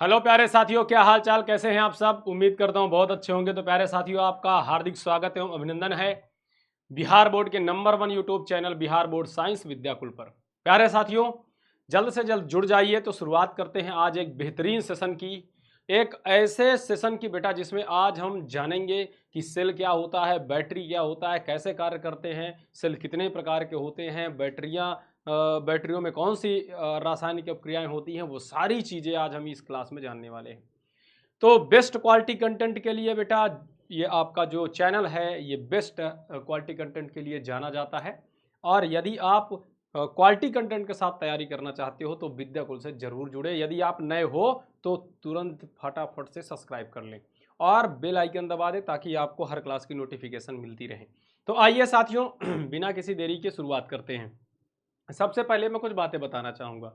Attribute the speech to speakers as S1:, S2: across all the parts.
S1: Hello प्यारे साथियों, क्या हाल चाल, कैसे हैं आप सब। उम्मीद करता हूं बहुत अच्छे होंगे। तो प्यारे साथियों, आपका हार्दिक स्वागत एवं अभिनंदन है बिहार बोर्ड के number 1 YouTube channel Bihar board science Vidyakul पर। प्यारे साथियों, जल्द से जल्द जुड़ जाइए। तो शुरुआत करते हैं आज एक बेहतरीन सेशन की, एक ऐसे सेशन की बेटा जिसमें आज हम जानेंगे कि सेल क्या होता है, बैटरी क्या होता है, कैसे कार्य करते हैं, सेल कितने प्रकार के होते हैं, बैटरियों में कौन सी रासायनिक अपक्रियाएं होती हैं, वो सारी चीज़ें आज हम इस क्लास में जानने वाले हैं। तो बेस्ट क्वालिटी कंटेंट के लिए बेटा, ये आपका जो चैनल है ये बेस्ट क्वालिटी कंटेंट के लिए जाना जाता है। और यदि आप क्वालिटी कंटेंट के साथ तैयारी करना चाहते हो तो विद्याकुल से जरूर जुड़े। यदि आप नए हो तो तुरंत फटाफट से सब्सक्राइब कर लें और बेल आइकन दबा दें ताकि आपको हर क्लास की नोटिफिकेशन मिलती रहे। तो आइए साथियों, बिना किसी देरी के शुरुआत करते हैं। सबसे पहले मैं कुछ बातें बताना चाहूँगा।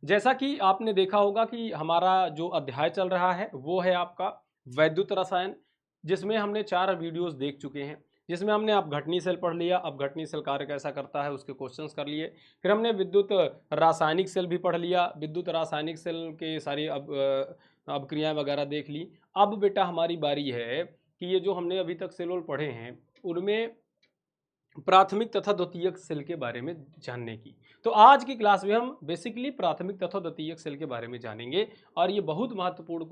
S1: जैसा कि आपने देखा होगा कि हमारा जो अध्याय चल रहा है वो है आपका वैद्युत रसायन, जिसमें हमने 4 वीडियोस देख चुके हैं। जिसमें हमने अपघटनी सेल पढ़ लिया, अपघटनी सेल कार्य कैसा करता है उसके क्वेश्चंस कर लिए। फिर हमने विद्युत रासायनिक सेल भी पढ़ लिया, विद्युत रासायनिक सेल के सारी अभिक्रियाएं वगैरह देख ली। अब बेटा हमारी बारी है कि ये जो हमने अभी तक सेल पढ़े हैं उनमें प्राथमिक तथा द्वितीयक सेल के बारे में जानने की। तो आज की क्लास में हम बेसिकली प्राथमिक तथा द्वितीयक सेल के बारे में जानेंगे और ये बहुत महत्वपूर्ण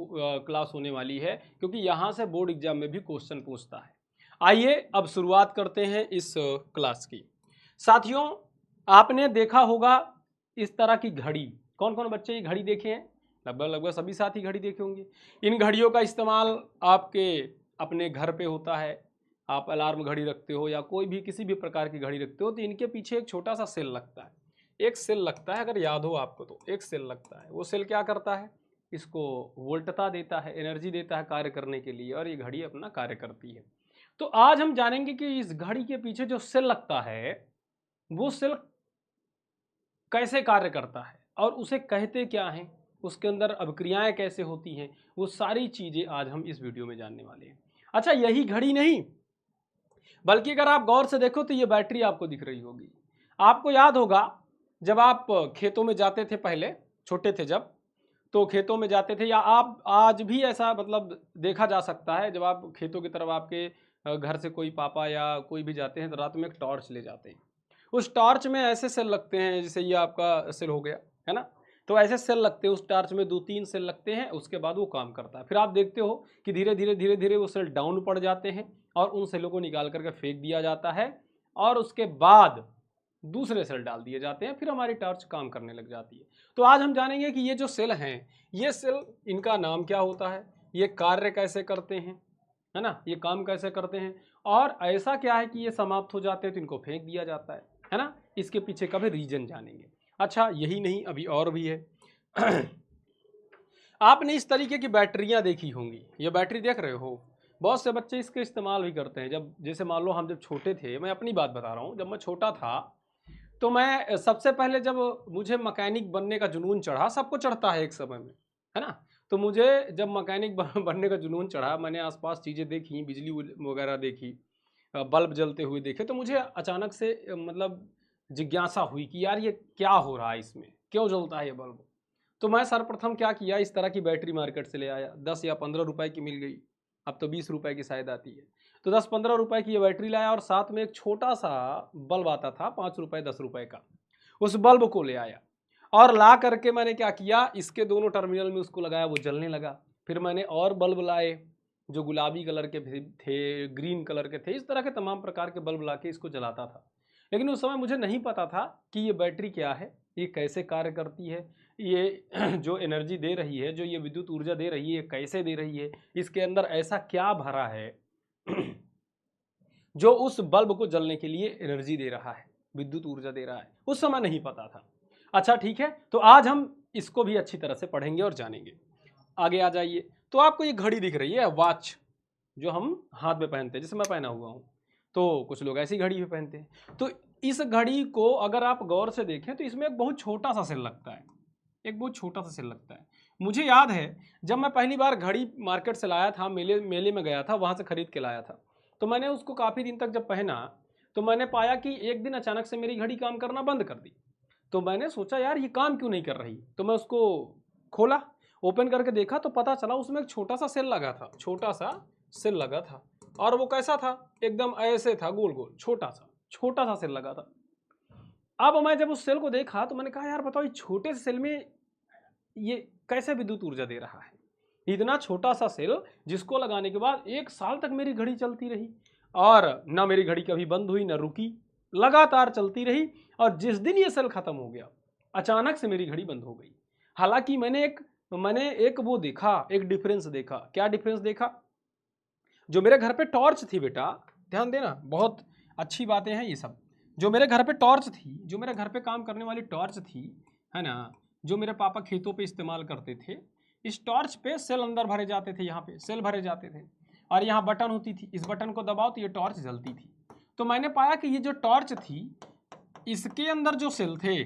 S1: क्लास होने वाली है क्योंकि यहाँ से बोर्ड एग्जाम में भी क्वेश्चन पूछता है। आइए अब शुरुआत करते हैं इस क्लास की। साथियों, आपने देखा होगा इस तरह की घड़ी। कौन कौन बच्चे ये घड़ी देखे हैं? लगभग लगभग सभी साथी घड़ी देखे होंगे। इन घड़ियों का इस्तेमाल आपके अपने घर पे होता है। आप अलार्म घड़ी रखते हो या कोई भी किसी भी प्रकार की घड़ी रखते हो तो इनके पीछे एक छोटा सा सेल लगता है। एक सेल लगता है, अगर याद हो आपको तो एक सेल लगता है। वो सेल क्या करता है? इसको वोल्टता देता है, एनर्जी देता है कार्य करने के लिए और ये घड़ी अपना कार्य करती है। तो आज हम जानेंगे कि इस घड़ी के पीछे जो सेल लगता है वो सेल कैसे कार्य करता है और उसे कहते क्या हैं, उसके अंदर अभिक्रियाएं कैसे होती हैं, वो सारी चीजें आज हम इस वीडियो में जानने वाले हैं। अच्छा, यही घड़ी नहीं बल्कि अगर आप गौर से देखो तो ये बैटरी आपको दिख रही होगी। आपको याद होगा जब आप खेतों में जाते थे, पहले छोटे थे जब, तो खेतों में जाते थे या आप आज भी ऐसा मतलब देखा जा सकता है, जब आप खेतों की तरफ आपके घर से कोई पापा या कोई भी जाते हैं तो रात में एक टॉर्च ले जाते हैं। उस टॉर्च में ऐसे सेल लगते हैं, जैसे ये आपका सेल हो गया है ना। तो ऐसे सेल लगते हैं उस टॉर्च में, 2-3 सेल लगते हैं, उसके बाद वो काम करता है। फिर आप देखते हो कि धीरे धीरे वो सेल डाउन पड़ जाते हैं और उन सेलों को निकाल करके फेंक दिया जाता है और उसके बाद दूसरे सेल डाल दिए जाते हैं, फिर हमारी टॉर्च काम करने लग जाती है। तो आज हम जानेंगे कि ये जो सेल हैं, ये सेल, इनका नाम क्या होता है, ये कार्य कैसे करते हैं, है ना, ये काम कैसे करते हैं और ऐसा क्या है कि ये समाप्त हो जाते हैं तो इनको फेंक दिया जाता है ना। इसके पीछे का भी रीजन जानेंगे। अच्छा, यही नहीं, अभी और भी है। आपने इस तरीके की बैटरियां देखी होंगी, ये बैटरी देख रहे हो, बहुत से बच्चे इसके इस्तेमाल भी करते हैं। जब जैसे मान लो हम जब छोटे थे, मैं अपनी बात बता रहा हूँ, जब मैं छोटा था तो मैं सबसे पहले जब मुझे मैकेनिक बनने का जुनून चढ़ा, सबको चढ़ता है एक समय में, है ना। तो मुझे जब मैकेनिक बनने का जुनून चढ़ा, मैंने आसपास चीज़ें देखी, बिजली वगैरह देखी, बल्ब जलते हुए देखे, तो मुझे अचानक से मतलब जिज्ञासा हुई कि यार ये क्या हो रहा है, इसमें क्यों जलता है ये बल्ब। तो मैं सर्वप्रथम क्या किया, इस तरह की बैटरी मार्केट से ले आया, 10 या 15 रुपए की मिल गई। अब तो 20 रुपए की शायद आती है। तो 10-15 रुपए की ये बैटरी लाया और साथ में एक छोटा सा बल्ब आता था, 5 रुपए 10 रुपए का। उस बल्ब को ले आया और ला करके मैंने क्या किया, इसके दोनों टर्मिनल में उसको लगाया, वो जलने लगा। फिर मैंने और बल्ब लाए जो गुलाबी कलर के थे, ग्रीन कलर के थे, इस तरह के तमाम प्रकार के बल्ब ला के इसको जलाता था। लेकिन उस समय मुझे नहीं पता था कि ये बैटरी क्या है, ये कैसे कार्य करती है, ये जो एनर्जी दे रही है, जो ये विद्युत ऊर्जा दे रही है, कैसे दे रही है, इसके अंदर ऐसा क्या भरा है जो उस बल्ब को जलने के लिए एनर्जी दे रहा है, विद्युत ऊर्जा दे रहा है। उस समय नहीं पता था। अच्छा ठीक है, तो आज हम इसको भी अच्छी तरह से पढ़ेंगे और जानेंगे। आगे आ जाइए। तो आपको ये घड़ी दिख रही है, वॉच, जो हम हाथ में पहनते हैं, जैसे मैं पहना हुआ हूं, तो कुछ लोग ऐसी घड़ी भी पहनते हैं। तो इस घड़ी को अगर आप गौर से देखें तो इसमें एक बहुत छोटा सा सेल लगता है, एक बहुत छोटा सा सेल लगता है। मुझे याद है जब मैं पहली बार घड़ी मार्केट से लाया था, मेले मेले में गया था, वहां से खरीद के लाया था। तो मैंने उसको काफी दिन तक जब पहना तो मैंने पाया कि एक दिन अचानक से मेरी घड़ी काम करना बंद कर दी। तो मैंने सोचा यार ये काम क्यों नहीं कर रही, तो मैं उसको खोला ओपन करके देखा तो पता चला उसमें एक छोटा सा सेल लगा था, छोटा सा सेल लगा था। और वो कैसा था, एकदम ऐसे था, गोल गोल छोटा सा सेल लगा था। अब मैं जब उस सेल को देखा तो मैंने कहा यार बताओ ये छोटे से सेल में ये कैसे विद्युत ऊर्जा दे रहा है। इतना छोटा सा सेल जिसको लगाने के बाद 1 साल तक मेरी घड़ी चलती रही, और ना मेरी घड़ी कभी बंद हुई ना रुकी, लगातार चलती रही। और जिस दिन ये सेल खत्म हो गया अचानक से मेरी घड़ी बंद हो गई। हालांकि मैंने एक वो देखा, एक डिफरेंस देखा। क्या डिफरेंस देखा, जो मेरे घर पे टॉर्च थी बेटा, ध्यान देना, बहुत अच्छी बातें हैं ये सब। जो मेरे घर पे टॉर्च थी, जो मेरे घर पे काम करने वाली टॉर्च थी, है ना, जो मेरे पापा खेतों पे इस्तेमाल करते थे, इस टॉर्च पे सेल अंदर भरे जाते थे, यहाँ पे सेल भरे जाते थे, और यहाँ बटन होती थी, इस बटन को दबाओ तो ये टॉर्च जलती थी। तो मैंने पाया कि ये जो टॉर्च थी इसके अंदर जो सेल थे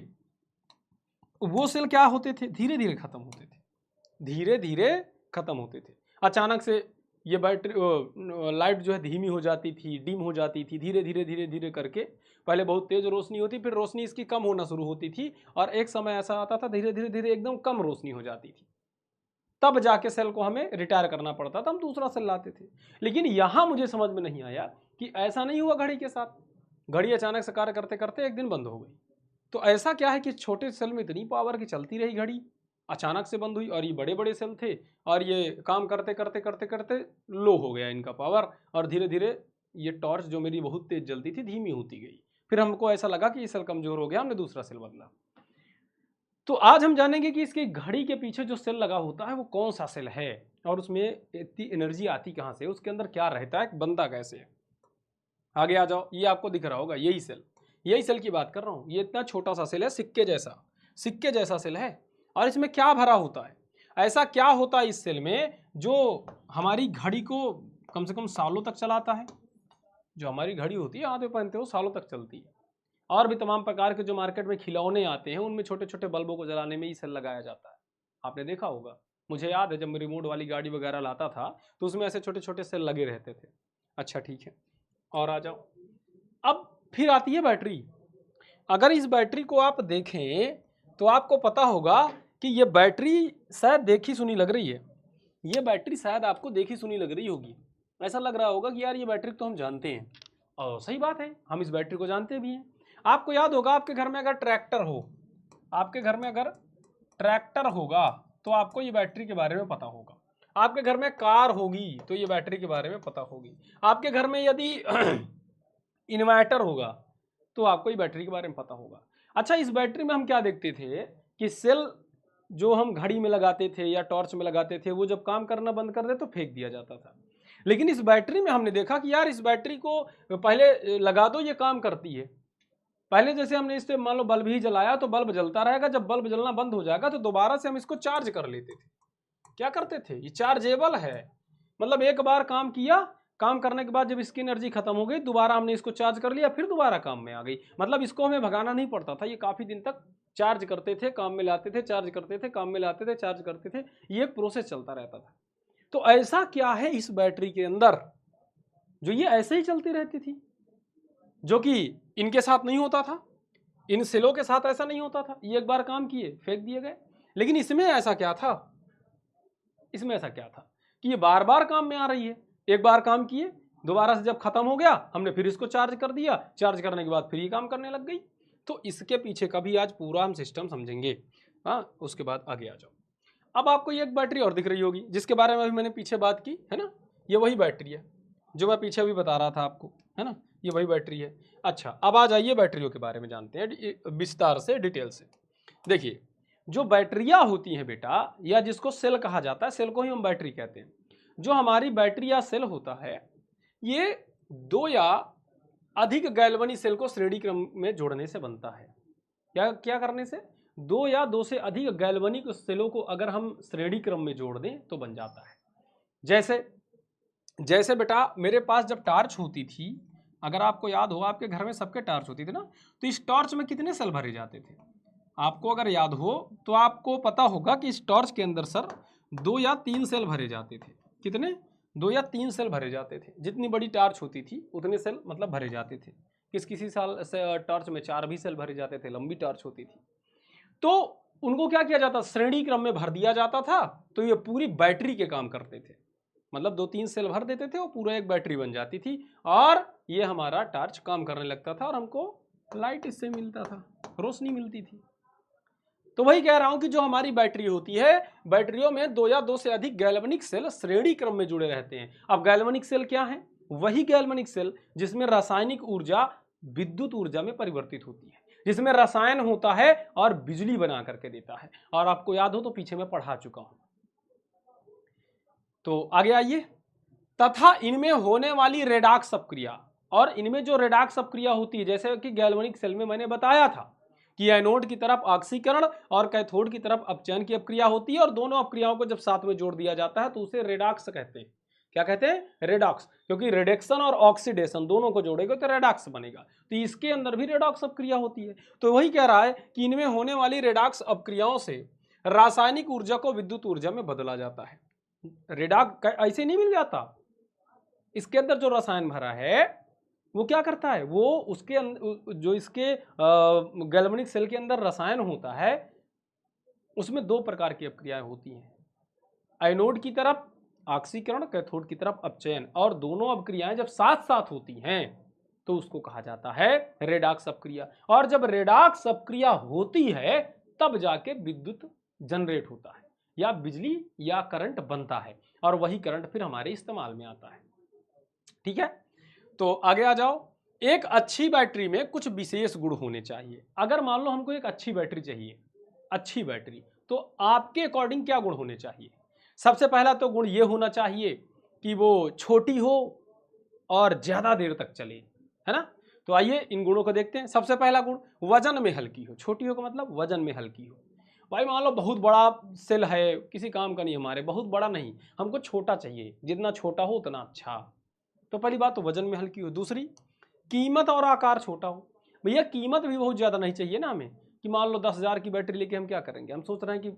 S1: वो सेल क्या होते थे, धीरे धीरे खत्म होते थे, धीरे धीरे खत्म होते थे। अचानक से ये बैटरी लाइट जो है धीमी हो जाती थी, डिम हो जाती थी, धीरे धीरे धीरे धीरे करके। पहले बहुत तेज रोशनी होती, फिर रोशनी इसकी कम होना शुरू होती थी, और एक समय ऐसा आता था धीरे धीरे धीरे एकदम कम रोशनी हो जाती थी। तब जाके सेल को हमें रिटायर करना पड़ता था, हम दूसरा सेल लाते थे। लेकिन यहाँ मुझे समझ में नहीं आया कि ऐसा नहीं हुआ घड़ी के साथ। घड़ी अचानक से कार्य करते करते एक दिन बंद हो गई। तो ऐसा क्या है कि छोटे सेल में इतनी पावर की चलती रही घड़ी, अचानक से बंद हुई, और ये बड़े बड़े सेल थे और ये काम करते करते करते करते लो हो गया इनका पावर, और धीरे धीरे ये टॉर्च जो मेरी बहुत तेज जलती थी धीमी होती गई। फिर हमको ऐसा लगा कि ये सेल कमजोर हो गया, हमने दूसरा सेल बदला। तो आज हम जानेंगे कि इसकी घड़ी के पीछे जो सेल लगा होता है वो कौन सा सेल है, और उसमें इतनी एनर्जी आती कहाँ से, उसके अंदर क्या रहता है, बनता कैसे है। आगे आ जाओ, ये आपको दिख रहा होगा, यही सेल की बात कर रहा हूँ। ये इतना छोटा सा सेल है, सिक्के जैसा सेल है। और इसमें क्या भरा होता है, ऐसा क्या होता है इस सेल में जो हमारी घड़ी को कम से कम सालों तक चलाता है। जो हमारी घड़ी होती है हाथ में पहनते हो, सालों तक चलती है। और भी तमाम प्रकार के जो मार्केट में खिलौने आते हैं उनमें छोटे छोटे बल्बों को जलाने में ही सेल लगाया जाता है। आपने देखा होगा, मुझे याद है जब मैं रिमोट वाली गाड़ी वगैरह लाता था तो उसमें ऐसे छोटे छोटे सेल लगे रहते थे। अच्छा ठीक है, और आ जाओ। अब फिर आती है बैटरी। अगर इस बैटरी को आप देखें तो आपको पता होगा कि ये बैटरी शायद देखी सुनी लग रही है। ये बैटरी शायद आपको देखी सुनी लग रही होगी। ऐसा लग रहा होगा कि यार ये बैटरी तो हम जानते हैं, और सही बात है, हम इस बैटरी को जानते भी हैं। आपको याद होगा, आपके घर में अगर ट्रैक्टर हो, आपके घर में अगर ट्रैक्टर होगा तो आपको ये बैटरी के बारे में पता होगा। आपके घर में कार होगी तो ये बैटरी के बारे में पता होगी। आपके घर में यदि इन्वर्टर होगा तो आपको ये बैटरी के बारे में पता होगा। अच्छा, इस बैटरी में हम क्या देखते थे कि सेल जो हम घड़ी में लगाते थे या टॉर्च में लगाते थे वो जब काम करना बंद कर दे तो फेंक दिया जाता था। लेकिन इस बैटरी में हमने देखा कि यार इस बैटरी को पहले लगा दो, ये काम करती है। पहले जैसे हमने इससे मान लो बल्ब ही जलाया तो बल्ब जलता रहेगा, जब बल्ब जलना बंद हो जाएगा तो दोबारा से हम इसको चार्ज कर लेते थे। क्या करते थे, ये चार्जेबल है, मतलब एक बार काम किया, काम करने के बाद जब इसकी एनर्जी खत्म हो गई दोबारा हमने इसको चार्ज कर लिया, फिर दोबारा काम में आ गई। मतलब इसको हमें भगाना नहीं पड़ता था, ये काफी दिन तक चार्ज करते थे, काम में लाते थे, चार्ज करते थे, काम में लाते थे, चार्ज करते थे, ये एक प्रोसेस चलता रहता था। तो ऐसा क्या है इस बैटरी के अंदर जो ये ऐसे ही चलती रहती थी, जो कि इनके साथ नहीं होता था, इन सेलों के साथ ऐसा नहीं होता था। ये एक बार काम किए फेंक दिए गए। लेकिन इसमें ऐसा क्या था, इसमें ऐसा क्या था कि ये बार बार काम में आ रही है। एक बार काम किए, दोबारा से जब खत्म हो गया हमने फिर इसको चार्ज कर दिया, चार्ज करने के बाद फिर ये काम करने लग गई। तो इसके पीछे का भी आज पूरा हम सिस्टम समझेंगे। हाँ, उसके बाद आगे आ जाओ। अब आपको ये एक बैटरी और दिख रही होगी जिसके बारे में अभी मैंने पीछे बात की है ना, ये वही बैटरी है जो मैं पीछे अभी बता रहा था आपको, है ना, ये वही बैटरी है। अच्छा, अब आ जाइए बैटरियों के बारे में जानते हैं विस्तार से, डिटेल से। देखिए, जो बैटरियां होती हैं बेटा, या जिसको सेल कहा जाता है, सेल को ही हम बैटरी कहते हैं। जो हमारी बैटरी या सेल होता है, ये 2 या अधिक गैल्वनी सेल को श्रेणी क्रम में जोड़ने से बनता है। क्या क्या करने से, 2 या 2 से अधिक गैल्वनिक सेलों को अगर हम श्रेणी क्रम में जोड़ दें तो बन जाता है। जैसे बेटा मेरे पास जब टॉर्च होती थी, अगर आपको याद हो, आपके घर में सबके टॉर्च होती थी ना, तो इस टॉर्च में कितने सेल भरे जाते थे? आपको अगर याद हो तो आपको पता होगा कि इस टॉर्च के अंदर सर 2 या 3 सेल भरे जाते थे। कितने? 2 या 3 सेल भरे जाते थे। जितनी बड़ी टॉर्च होती थी उतने सेल मतलब भरे जाते थे। किसी साल से टॉर्च में 4 भी सेल भरे जाते थे, लंबी टॉर्च होती थी। तो उनको क्या किया जाता, श्रेणी क्रम में भर दिया जाता था, तो ये पूरी बैटरी के काम करते थे। मतलब 2-3 सेल भर देते थे और पूरा एक बैटरी बन जाती थी और ये हमारा टॉर्च काम करने लगता था और हमको लाइट इससे मिलता था, रोशनी मिलती थी। तो वही कह रहा हूं कि जो हमारी बैटरी होती है, बैटरियों में 2 या 2 से अधिक गैल्वेनिक सेल श्रेणी क्रम में जुड़े रहते हैं। अब गैल्वेनिक सेल क्या है? वही गैल्वेनिक सेल जिसमें रासायनिक ऊर्जा विद्युत ऊर्जा में परिवर्तित होती है, जिसमें रसायन होता है और बिजली बना करके देता है। और आपको याद हो तो पीछे मैं पढ़ा चुका हूं। तो आगे आइए, तथा इनमें होने वाली रेडॉक्स अपक्रिया, और इनमें जो रेडॉक्स अपक्रिया होती है, जैसे कि गैल्वेनिक सेल में मैंने बताया था कि एनोड की तरफ ऑक्सीकरण और कैथोड की तरफ अपचयन की अपक्रिया होती है, और दोनों अपक्रियाओं को जब साथ में जोड़ दिया जाता है तो उसे रेडॉक्स कहते हैं। क्या कहते हैं? रेडॉक्स। क्योंकि रिडक्शन और ऑक्सीडेशन दोनों को जोड़ेगा तो रेडॉक्स बनेगा, तो इसके अंदर भी रेडॉक्स अपक्रिया होती है। तो वही कह रहा है कि इनमें होने वाली रेडॉक्स अपक्रियाओं से रासायनिक ऊर्जा को विद्युत ऊर्जा में बदला जाता है। रेडॉक्स ऐसे नहीं मिल जाता, इसके अंदर जो रसायन भरा है वो क्या करता है, वो उसके जो इसके गैल्वेनिक सेल के अंदर रसायन होता है उसमें 2 प्रकार की अपक्रियाएं होती हैं, एनोड की तरफ ऑक्सीकरण, कैथोड की तरफ अपचयन, और दोनों अपक्रियाएं जब साथ साथ होती हैं तो उसको कहा जाता है रेडॉक्स अपक्रिया। और जब रेडॉक्स अपक्रिया होती है तब जाके विद्युत जनरेट होता है या बिजली या करंट बनता है, और वही करंट फिर हमारे इस्तेमाल में आता है। ठीक है, तो आगे आ जाओ। एक अच्छी बैटरी में कुछ विशेष गुण होने चाहिए। अगर मान लो हमको एक अच्छी बैटरी चाहिए, अच्छी बैटरी, तो आपके अकॉर्डिंग क्या गुण होने चाहिए? सबसे पहला तो गुण ये होना चाहिए कि वो छोटी हो और ज्यादा देर तक चले, है ना। तो आइए इन गुणों को देखते हैं। सबसे पहला गुण, वजन में हल्की हो। छोटी हो का मतलब वजन में हल्की हो। भाई मान लो बहुत बड़ा सेल है, किसी काम का नहीं हमारे, बहुत बड़ा नहीं, हमको छोटा चाहिए, जितना छोटा हो उतना अच्छा। तो पहली बात तो वजन में हल्की हो। दूसरी, कीमत और आकार छोटा हो। भैया कीमत भी बहुत ज़्यादा नहीं चाहिए ना हमें, कि मान लो 10,000 की बैटरी लेके हम क्या करेंगे, हम सोच रहे हैं कि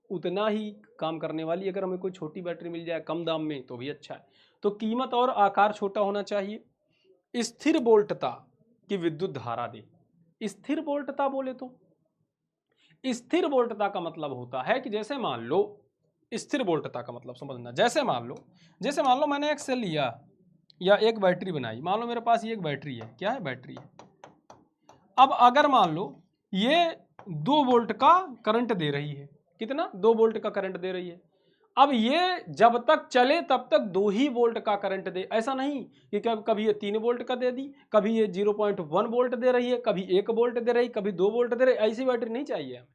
S1: उतना ही काम करने वाली अगर हमें कोई छोटी बैटरी मिल जाए कम दाम में तो भी अच्छा है। तो कीमत और आकार छोटा होना चाहिए। स्थिर वोल्टता की विद्युत धारा दे। स्थिर वोल्टता बोले तो स्थिर वोल्टता का मतलब होता है कि जैसे मान लो, स्थिर वोल्टता का मतलब समझना, जैसे मान लो मैंने एक सेल लिया या एक बैटरी बनाई। मान लो मेरे पास ये एक बैटरी है, क्या है, बैटरी है। अब अगर मान लो ये 2 वोल्ट का करंट दे रही है, कितना, 2 वोल्ट का करंट दे रही है। अब ये जब तक चले तब तक 2 ही वोल्ट का करंट दे, ऐसा नहीं कि कभी ये 3 वोल्ट का दे दी, कभी ये 0.1 वोल्ट दे रही है, कभी 1 वोल्ट दे रही, कभी 2 वोल्ट दे रही। ऐसी बैटरी नहीं चाहिए हमें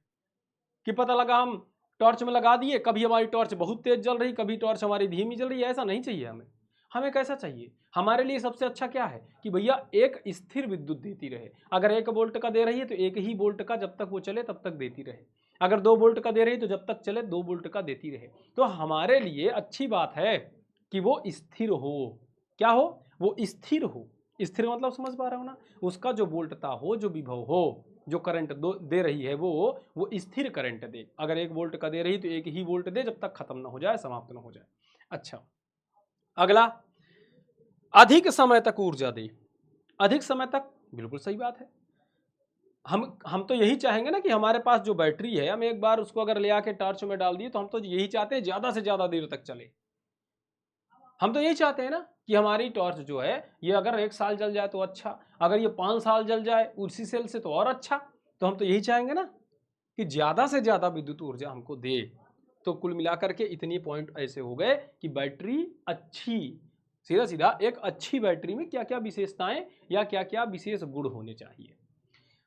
S1: कि पता लगा हम टॉर्च में लगा दिए, कभी हमारी टॉर्च बहुत तेज जल रही, कभी टॉर्च हमारी धीमी जल रही है। ऐसा नहीं चाहिए हमें। हमें कैसा चाहिए, हमारे लिए सबसे अच्छा क्या है कि भैया एक स्थिर विद्युत देती रहे। अगर 1 वोल्ट का दे रही है तो 1 ही वोल्ट का जब तक वो चले तब तक देती रहे। अगर 2 वोल्ट का दे रही है तो जब तक चले 2 वोल्ट का देती रहे। तो हमारे लिए अच्छी बात है कि वो स्थिर हो। क्या हो, वो स्थिर हो। स्थिर मतलब समझ पा रहे हो ना, उसका जो वोल्टता हो, जो विभव हो, जो करंट दे रही है वो स्थिर करंट दे। अगर 1 वोल्ट का दे रही तो 1 ही वोल्ट दे जब तक खत्म ना हो जाए, समाप्त ना हो जाए। अच्छा, अगला, अधिक समय तक ऊर्जा दे। अधिक समय तक, बिल्कुल सही बात है। हम तो यही चाहेंगे ना कि हमारे पास जो बैटरी है, हम एक बार उसको अगर ले आके टॉर्च में डाल दिए तो हम तो यही चाहते हैं ज्यादा से ज्यादा देर तक चले। हम तो यही चाहते हैं ना कि हमारी टॉर्च जो है ये अगर 1 साल जल जाए तो अच्छा, अगर ये 5 साल जल जाए उसी सेल से तो और अच्छा। तो हम तो यही चाहेंगे ना कि ज्यादा से ज्यादा विद्युत ऊर्जा हमको दे। तो कुल मिलाकर के इतनी पॉइंट ऐसे हो गए कि बैटरी अच्छी, सीधा सीधा एक अच्छी बैटरी में क्या क्या विशेषताएं या क्या क्या विशेष गुण होने चाहिए।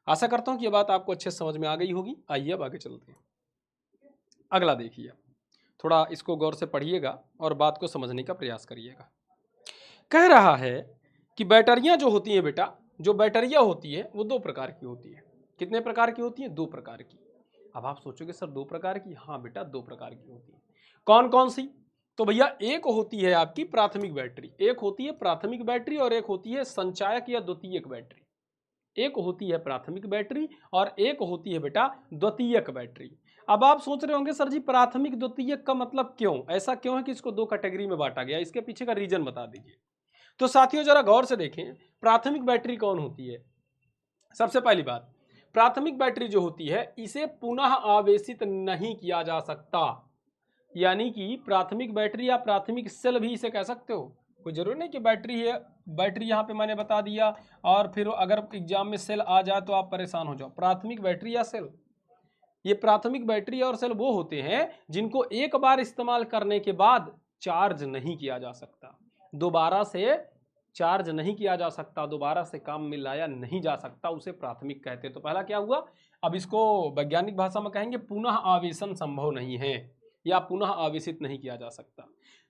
S1: आशा करता हूं कि ये बात आपको अच्छे से समझ में आ गई होगी। आइए अब आगे चलते हैं। अगला देखिए, थोड़ा इसको गौर से पढ़िएगा और बात को समझने का प्रयास करिएगा। कह रहा है कि बैटरियां जो होती हैं बेटा, जो बैटरियां होती है वो 2 प्रकार की होती है। कितने प्रकार की होती है? 2 प्रकार की। अब आप सोचोगे सर 2 प्रकार की? हाँ बेटा 2 प्रकार की होती है। कौन कौन सी? तो भैया एक होती है आपकी प्राथमिक बैटरी, एक होती है प्राथमिक बैटरी और एक होती है संचायक या द्वितीयक बैटरी। एक होती है प्राथमिक बैटरी और एक होती है बेटा द्वितीयक बैटरी। अब आप सोच रहे होंगे सर जी प्राथमिक द्वितीयक का मतलब क्यों, ऐसा क्यों है कि इसको 2 कैटेगरी में बांटा गया, इसके पीछे का रीजन बता दीजिए। तो साथियों जरा गौर से देखें, प्राथमिक बैटरी कौन होती है। सबसे पहली बात, प्राथमिक बैटरी जो होती है इसे पुनः आवेशित नहीं किया जा सकता। यानी कि प्राथमिक बैटरी या प्राथमिक सेल भी इसे कह सकते हो। कोई जरूरी नहीं कि बैटरी है, बैटरी यहाँ पे मैंने बता दिया और फिर अगर एग्जाम में सेल आ जाए तो आप परेशान हो जाओ। प्राथमिक बैटरी या सेल, ये प्राथमिक बैटरी और सेल वो होते हैं जिनको एक बार इस्तेमाल करने के बाद चार्ज नहीं किया जा सकता, दोबारा से चार्ज नहीं किया जा सकता, दोबारा से काम में लाया नहीं जा सकता, उसे प्राथमिक कहते हैं। तो पहला क्या हुआ, अब इसको वैज्ञानिक भाषा में कहेंगे पुनः आवेशन संभव नहीं है या पुनः आवेशित नहीं किया जा सकता।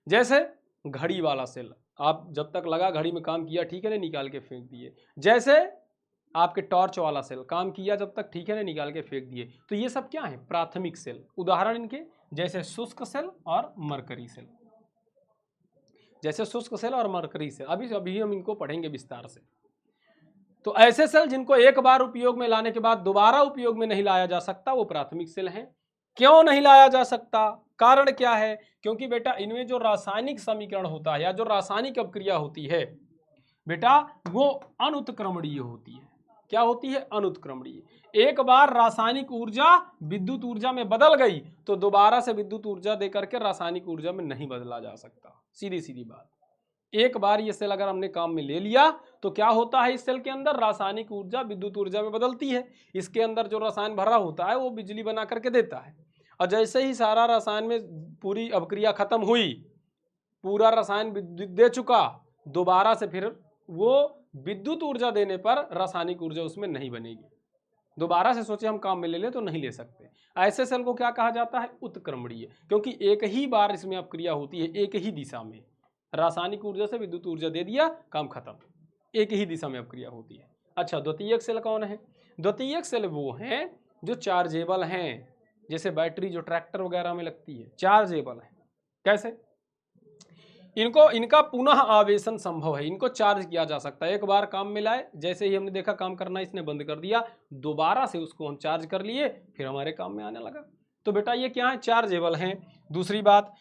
S1: जैसे घड़ी वाला सेल, आप जब तक लगा घड़ी में काम किया, ठीक है ना, निकाल के फेंक दिए। जैसे आपके टॉर्च वाला सेल काम किया जब तक, ठीक है ना, निकाल के फेंक दिए। तो ये सब क्या है, प्राथमिक सेल। उदाहरण इनके जैसे शुष्क सेल और मरकरी सेल, जैसे शुष्क सेल और मरकरी सेल, अभी हम इनको पढ़ेंगे विस्तार से। तो ऐसे सेल जिनको एक बार उपयोग में लाने के बाद दोबारा उपयोग में नहीं लाया जा सकता, वो प्राथमिक सेल हैं। क्यों नहीं लाया जा सकता, कारण क्या है? क्योंकि बेटा इनमें जो रासायनिक समीकरण होता है या जो रासायनिक अपक्रिया होती है बेटा, वो अनुत्क्रमणीय होती है। क्या होती है? अनुत्क्रमणीय। एक बार रासायनिक ऊर्जा विद्युत ऊर्जा में बदल गई तो दोबारा से विद्युत ऊर्जा देकर के रासायनिक ऊर्जा में नहीं बदला जा सकता। सीधी सीधी बात। एक बार ये सेल अगर हमने काम में ले लिया तो क्या होता है, इस सेल के अंदर रासायनिक ऊर्जा विद्युत ऊर्जा में बदलती है। इसके अंदर जो रसायन भरा होता है वो बिजली बना करके देता है। और जैसे ही सारा रसायन में पूरी अपक्रिया खत्म हुई, पूरा रसायन विद्युत दे चुका, दोबारा से फिर वो विद्युत ऊर्जा देने पर रासायनिक ऊर्जा उसमें नहीं बनेगी। दोबारा से सोचे हम काम में ले लें तो नहीं ले सकते। ऐसे सेल को क्या कहा जाता है? उत्क्रमणीय। क्योंकि एक ही बार इसमें अपक्रिया होती है, एक ही दिशा में, रासायनिक ऊर्जा से विद्युत ऊर्जा दे दिया, काम खत्म, एक ही दिशा में अपक्रिया होती है। अच्छा, द्वितीयक सेल कौन है? द्वितीयक सेल वो हैं जो चार्जेबल हैं, जैसे बैटरी जो ट्रैक्टर वगैरह में लगती है, चार्जेबल है। कैसे? इनका पुनः आवेशन संभव है, इनको चार्ज किया जा सकता है। एक बार काम में लाए, जैसे ही हमने देखा काम करना इसने बंद कर दिया, दोबारा से उसको हम चार्ज कर लिए, फिर हमारे काम में आने लगा। तो बेटा ये क्या है? चार्जेबल हैं। दूसरी बात,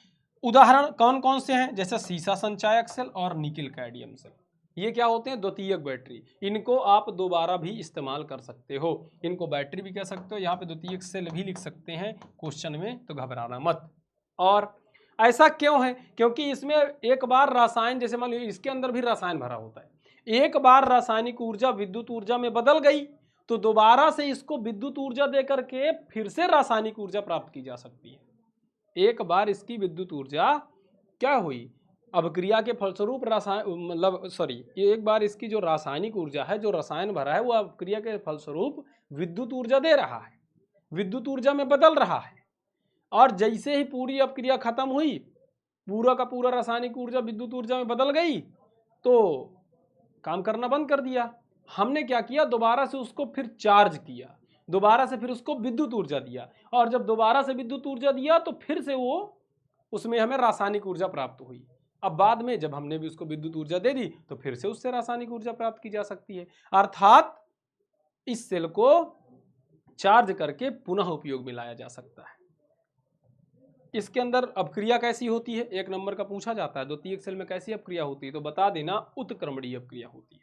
S1: उदाहरण कौन कौन से हैं? जैसे सीसा संचायक सेल और निकिल कैडमियम सेल, ये क्या होते हैं? द्वितीयक बैटरी। इनको आप दोबारा भी इस्तेमाल कर सकते हो, इनको बैटरी भी कह सकते हो, यहाँ पे द्वितीयक सेल भी लिख सकते हैं क्वेश्चन में, तो घबराना मत। और ऐसा क्यों है? क्योंकि इसमें एक बार रसायन, जैसे मान लीजिए इसके अंदर भी रसायन भरा होता है, एक बार रासायनिक ऊर्जा विद्युत ऊर्जा में बदल गई तो दोबारा से इसको विद्युत ऊर्जा देकर के फिर से रासायनिक ऊर्जा प्राप्त की जा सकती है। एक बार इसकी विद्युत ऊर्जा क्या हुई, अभिक्रिया के फलस्वरूप एक बार इसकी जो रासायनिक ऊर्जा है, जो रसायन भरा है, वो अभिक्रिया के फलस्वरूप विद्युत ऊर्जा दे रहा है, विद्युत ऊर्जा में बदल रहा है। और जैसे ही पूरी अपक्रिया खत्म हुई, पूरा का पूरा रासायनिक ऊर्जा विद्युत ऊर्जा में बदल गई, तो काम करना बंद कर दिया। हमने क्या किया, दोबारा से उसको फिर चार्ज किया, दोबारा से फिर उसको विद्युत ऊर्जा दिया, और जब दोबारा से विद्युत ऊर्जा दिया तो फिर से वो उसमें हमें रासायनिक ऊर्जा प्राप्त हुई। अब बाद में जब हमने भी उसको विद्युत ऊर्जा दे दी तो फिर से उससे रासायनिक ऊर्जा प्राप्त की जा सकती है। अर्थात इस सेल को चार्ज करके पुनः उपयोग में लाया जा सकता है। इसके अंदर अपक्रिया कैसी होती है? एक नंबर का पूछा जाता है, द्वितीयक सेल में कैसी अपक्रिया होती है? तो बता देना, उत्क्रमणीय अपक्रिया होती है,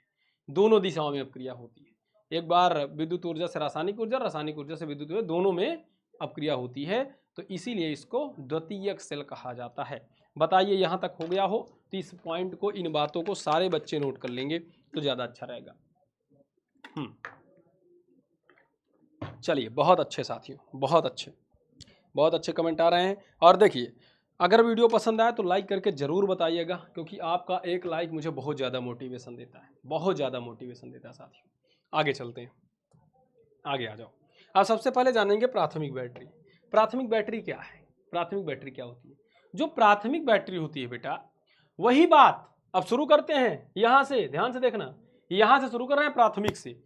S1: दोनों दिशाओं में अपक्रिया होती है। एक बार विद्युत ऊर्जा से रासायनिक ऊर्जा, रासायनिक ऊर्जा से विद्युत ऊर्जा, दोनों में अपक्रिया होती है, तो इसीलिए इसको द्वितीयक सेल कहा जाता है। बताइए यहाँ तक हो गया हो तो इस पॉइंट को, इन बातों को सारे बच्चे नोट कर लेंगे तो ज्यादा अच्छा रहेगा। चलिए, बहुत अच्छे साथियों, बहुत अच्छे कमेंट आ रहे हैं। और देखिए, अगर वीडियो पसंद आए तो लाइक करके ज़रूर बताइएगा, क्योंकि आपका एक लाइक मुझे बहुत ज़्यादा मोटिवेशन देता है, बहुत ज़्यादा मोटिवेशन देता है साथियों। आगे चलते हैं, आगे आ जाओ। अब सबसे पहले जानेंगे प्राथमिक बैटरी। प्राथमिक बैटरी क्या है? प्राथमिक बैटरी क्या होती है? जो प्राथमिक बैटरी होती है बेटा, वही बात अब शुरू करते हैं यहाँ से, ध्यान से देखना, यहाँ से शुरू कर रहे हैं प्राथमिक से।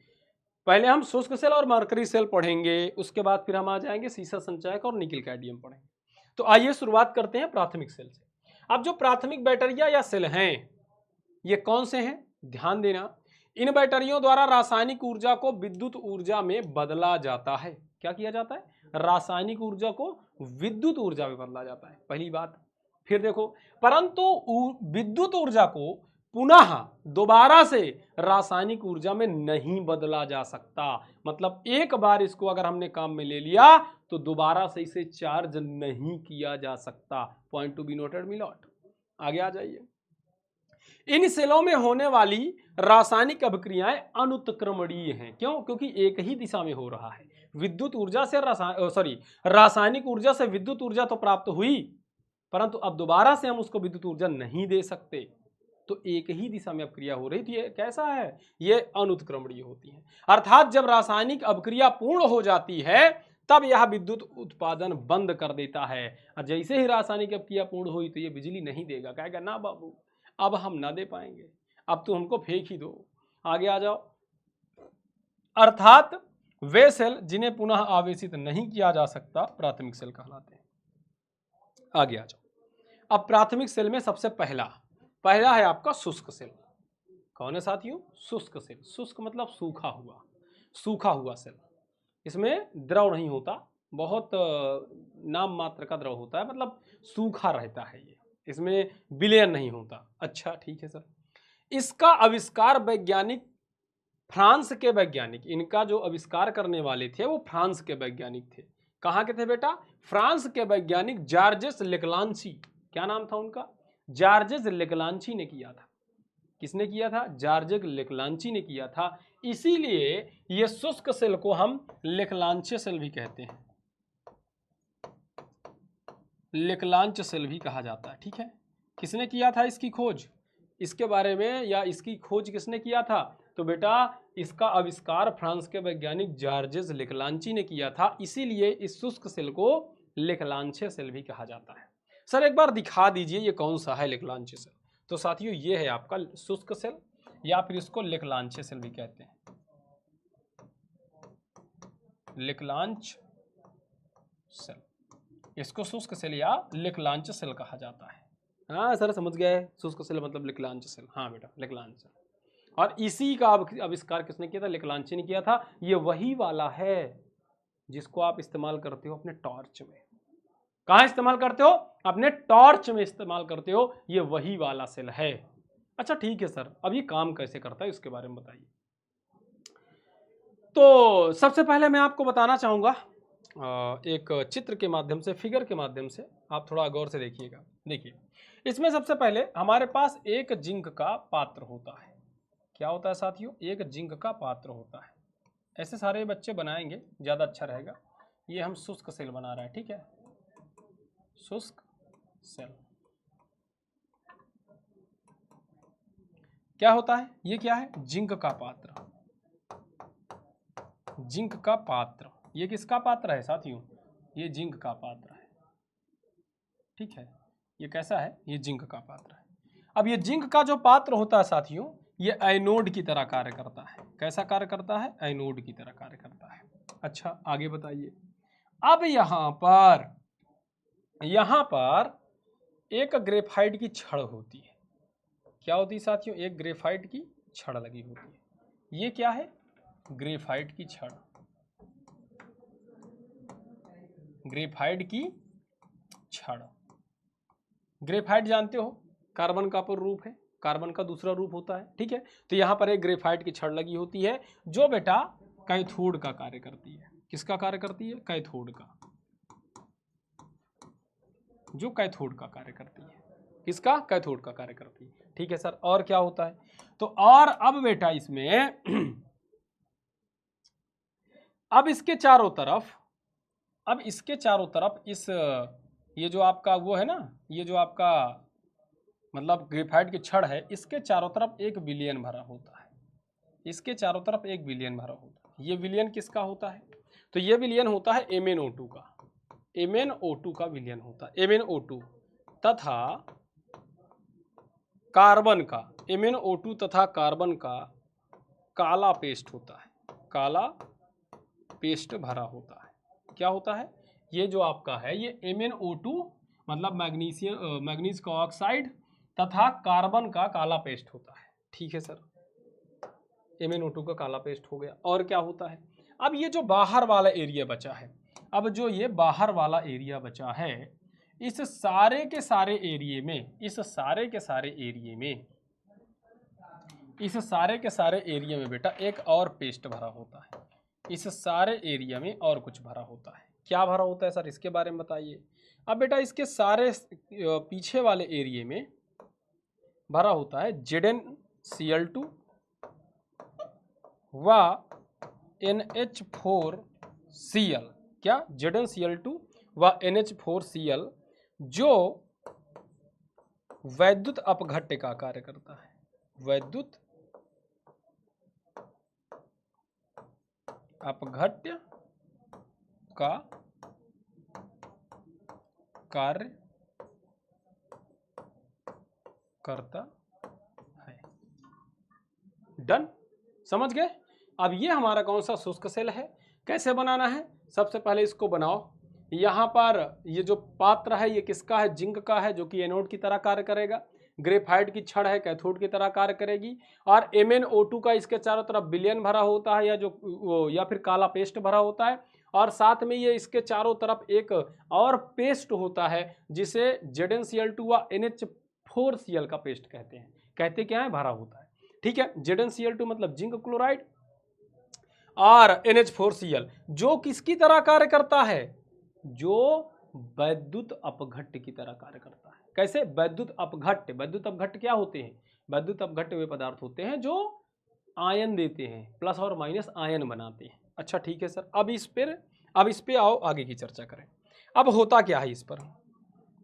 S1: पहले हम शुष्क सेल और मरकरी सेल पढ़ेंगे, उसके बाद फिर हम आ जाएंगे सीसा संचायक और निकिल कैडमियम पढ़ेंगे। तो आइए शुरुआत करते हैं प्राथमिक सेल से। अब जो प्राथमिक बैटरियां या सेल हैं, ये कौन से हैं? ध्यान देना, इन बैटरियों द्वारा रासायनिक ऊर्जा को विद्युत ऊर्जा में बदला जाता है। क्या किया जाता है? रासायनिक ऊर्जा को विद्युत ऊर्जा में बदला जाता है, पहली बात। फिर देखो, परंतु विद्युत ऊर्जा को पुनः दोबारा से रासायनिक ऊर्जा में नहीं बदला जा सकता। मतलब एक बार इसको अगर हमने काम में ले लिया तो दोबारा से इसे चार्ज नहीं किया जा सकता। Point to be noted milord. आगे आ जाइए। इन सेलों में होने वाली रासायनिक अभिक्रियाएं अनुत्क्रमणीय हैं। क्यों? क्योंकि एक ही दिशा में हो रहा है। विद्युत ऊर्जा से रासायनिक ऊर्जा से विद्युत ऊर्जा तो प्राप्त हुई, परंतु अब दोबारा से हम उसको विद्युत ऊर्जा नहीं दे सकते, तो एक ही दिशा में अभिक्रिया हो रही थी। ये कैसा है? ये अनुत्क्रमणीय होती है। अर्थात जब रासायनिक अभिक्रिया पूर्ण हो जाती है तब यह विद्युत उत्पादन बंद कर देता है। और जैसे ही रासायनिक अभिक्रिया पूर्ण हुई तो ये बिजली नहीं देगा, कहेगा ना बाबू अब हम ना दे पाएंगे, अब तो हमको फेंक ही दो। आगे आ जाओ। अर्थात वे सेल जिन्हें पुनः आवेशित नहीं किया जा सकता प्राथमिक सेल कहलाते हैं। आगे आ जाओ। अब प्राथमिक सेल में सबसे पहला है आपका शुष्क सेल। कौन है साथियों? शुष्क सेल। शुष्क मतलब सूखा हुआ सेल। इसमें द्रव नहीं होता, बहुत नाम मात्र का द्रव होता है, मतलब सूखा रहता है ये, इसमें विलयन नहीं होता। अच्छा ठीक है सर। इसका आविष्कार वैज्ञानिक फ्रांस के वैज्ञानिक, इनका जो आविष्कार करने वाले थे वो फ्रांस के वैज्ञानिक थे। कहाँ के थे बेटा? फ्रांस के वैज्ञानिक जॉर्जेस लेक्लांची। क्या नाम था उनका? जॉर्जेस लेक्लांची ने किया था। किसने किया था? जॉर्जेस लेक्लांची ने किया था। इसीलिए ये शुष्क सेल को हम लेक्लांचे सेल भी कहते हैं, लेक्लांच सेल भी कहा जाता है। ठीक है। किसने किया था इसकी खोज? इसके बारे में या इसकी खोज किसने किया था? तो बेटा इसका आविष्कार फ्रांस के वैज्ञानिक जॉर्जेस लेक्लांची ने किया था। इसीलिए इस शुष्क सेल को लेक्लांचे सेल भी कहा जाता है। सर एक बार दिखा दीजिए ये कौन सा है लेक्लांचे सेल। तो साथियों ये है आपका शुष्क सेल, या फिर इसको लेक्लांचे सेल भी कहते हैं। लेक्लांच सेल, इसको शुष्क सेल या लेक्लांच सेल कहा जाता है। हाँ सर समझ गए, शुष्क सेल मतलब लेक्लांच सेल। हाँ बेटा लेक्लांच सेल। और इसी का आविष्कार किसने किया था? लेक्लांची ने किया था। ये वही वाला है जिसको आप इस्तेमाल करते हो अपने टॉर्च में। कहाँ इस्तेमाल करते हो? अपने टॉर्च में इस्तेमाल करते हो। ये वही वाला सेल है। अच्छा ठीक है सर, अब ये काम कैसे करता है इसके बारे में बताइए। तो सबसे पहले मैं आपको बताना चाहूँगा एक चित्र के माध्यम से, फिगर के माध्यम से। आप थोड़ा गौर से देखिएगा। देखिए इसमें सबसे पहले हमारे पास एक जिंक का पात्र होता है। क्या होता है साथियों? एक जिंक का पात्र होता है। ऐसे सारे बच्चे बनाएंगे, ज़्यादा अच्छा रहेगा। ये हम शुष्क सेल बना रहे हैं। ठीक है, शुष्क सेल क्या होता है? ये क्या है? जिंक का पात्र। जिंक का पात्र, ये किसका पात्र है साथियों? ये जिंक का पात्र है। ठीक है, ये कैसा है? ये जिंक का पात्र है। अब ये जिंक का जो पात्र होता है साथियों, ये एनोड की तरह कार्य करता है। कैसा कार्य करता है? एनोड की तरह कार्य करता है। अच्छा आगे बताइए। अब यहां पर एक ग्रेफाइट की छड़ होती है। क्या होती है साथियों? एक ग्रेफाइट की छड़ लगी होती है। ये क्या है? ग्रेफाइट की छड़। ग्रेफाइट की छड़। ग्रेफाइट जानते हो कार्बन का अपर रूप है, कार्बन का दूसरा रूप होता है। ठीक है, तो यहां पर एक ग्रेफाइट की छड़ लगी होती है जो बेटा कैथोड का कार्य करती है। किसका कार्य करती है? कैथोड का। जो कैथोड का कार्य करती है। किसका? कैथोड का कार्य करती है। ठीक है सर, और क्या होता है? तो और अब बेटा इसमें अब इसके चारों तरफ इस ये जो आपका वो है ना, ये जो आपका मतलब ग्रेफाइट की छड़ है, इसके चारों तरफ एक विलयन भरा होता है। इसके चारों तरफ एक विलयन भरा होता है। ये विलयन किसका होता है? तो ये विलयन होता है MnO2 का। MnO2 का विलयन होता है। MnO2 तथा कार्बन का, MnO2 तथा कार्बन का काला पेस्ट होता है। काला पेस्ट भरा होता है। क्या होता है? ये जो आपका है ये MnO2 मतलब मैग्नीज का ऑक्साइड तथा कार्बन का काला पेस्ट होता है। ठीक है सर, MnO2 का काला पेस्ट हो गया। और क्या होता है? अब ये जो बाहर वाला एरिया बचा है, अब जो ये बाहर वाला एरिया बचा है, इस सारे के सारे एरिए में इस सारे के सारे एरिया में बेटा एक और पेस्ट भरा होता है, इस सारे एरिया में और कुछ भरा होता है। क्या भरा होता है सर, इसके बारे में बताइए। अब बेटा इसके सारे पीछे वाले एरिया में भरा होता है ZnCl2 व NH4Cl। क्या, ZnCl2 व NH4Cl जो वैद्युत अपघट्य का कार्य करता है, वैद्युत अपघट्य का कार्य करता है। डन, समझ गए। अब ये हमारा कौन सा शुष्क सेल है, कैसे बनाना है। सबसे पहले इसको बनाओ। यहाँ पर ये जो पात्र है ये किसका है, जिंक का है, जो कि एनोड की तरह कार्य करेगा। ग्रेफाइट की छड़ है, कैथोड की तरह कार्य करेगी। और MnO2 का इसके चारों तरफ विलयन भरा होता है, या फिर काला पेस्ट भरा होता है। और साथ में ये इसके चारों तरफ एक और पेस्ट होता है जिसे ZnCl2 व NH4Cl का पेस्ट कहते हैं। कहते क्या है, भरा होता है। ठीक है, ZnCl2 मतलब जिंक क्लोराइड और NH4Cl जो किसकी तरह कार्य करता है, जो वैद्युत अपघट्य की तरह कार्य करता है। कैसे, वैद्युत अपघट्य। वैद्युत अपघट्य क्या होते हैं, वैद्युत अपघट्य वे पदार्थ होते हैं जो आयन देते हैं, प्लस और माइनस आयन बनाते हैं। अच्छा ठीक है सर, अब इस पे आओ आगे की चर्चा करें। अब होता क्या है इस पर,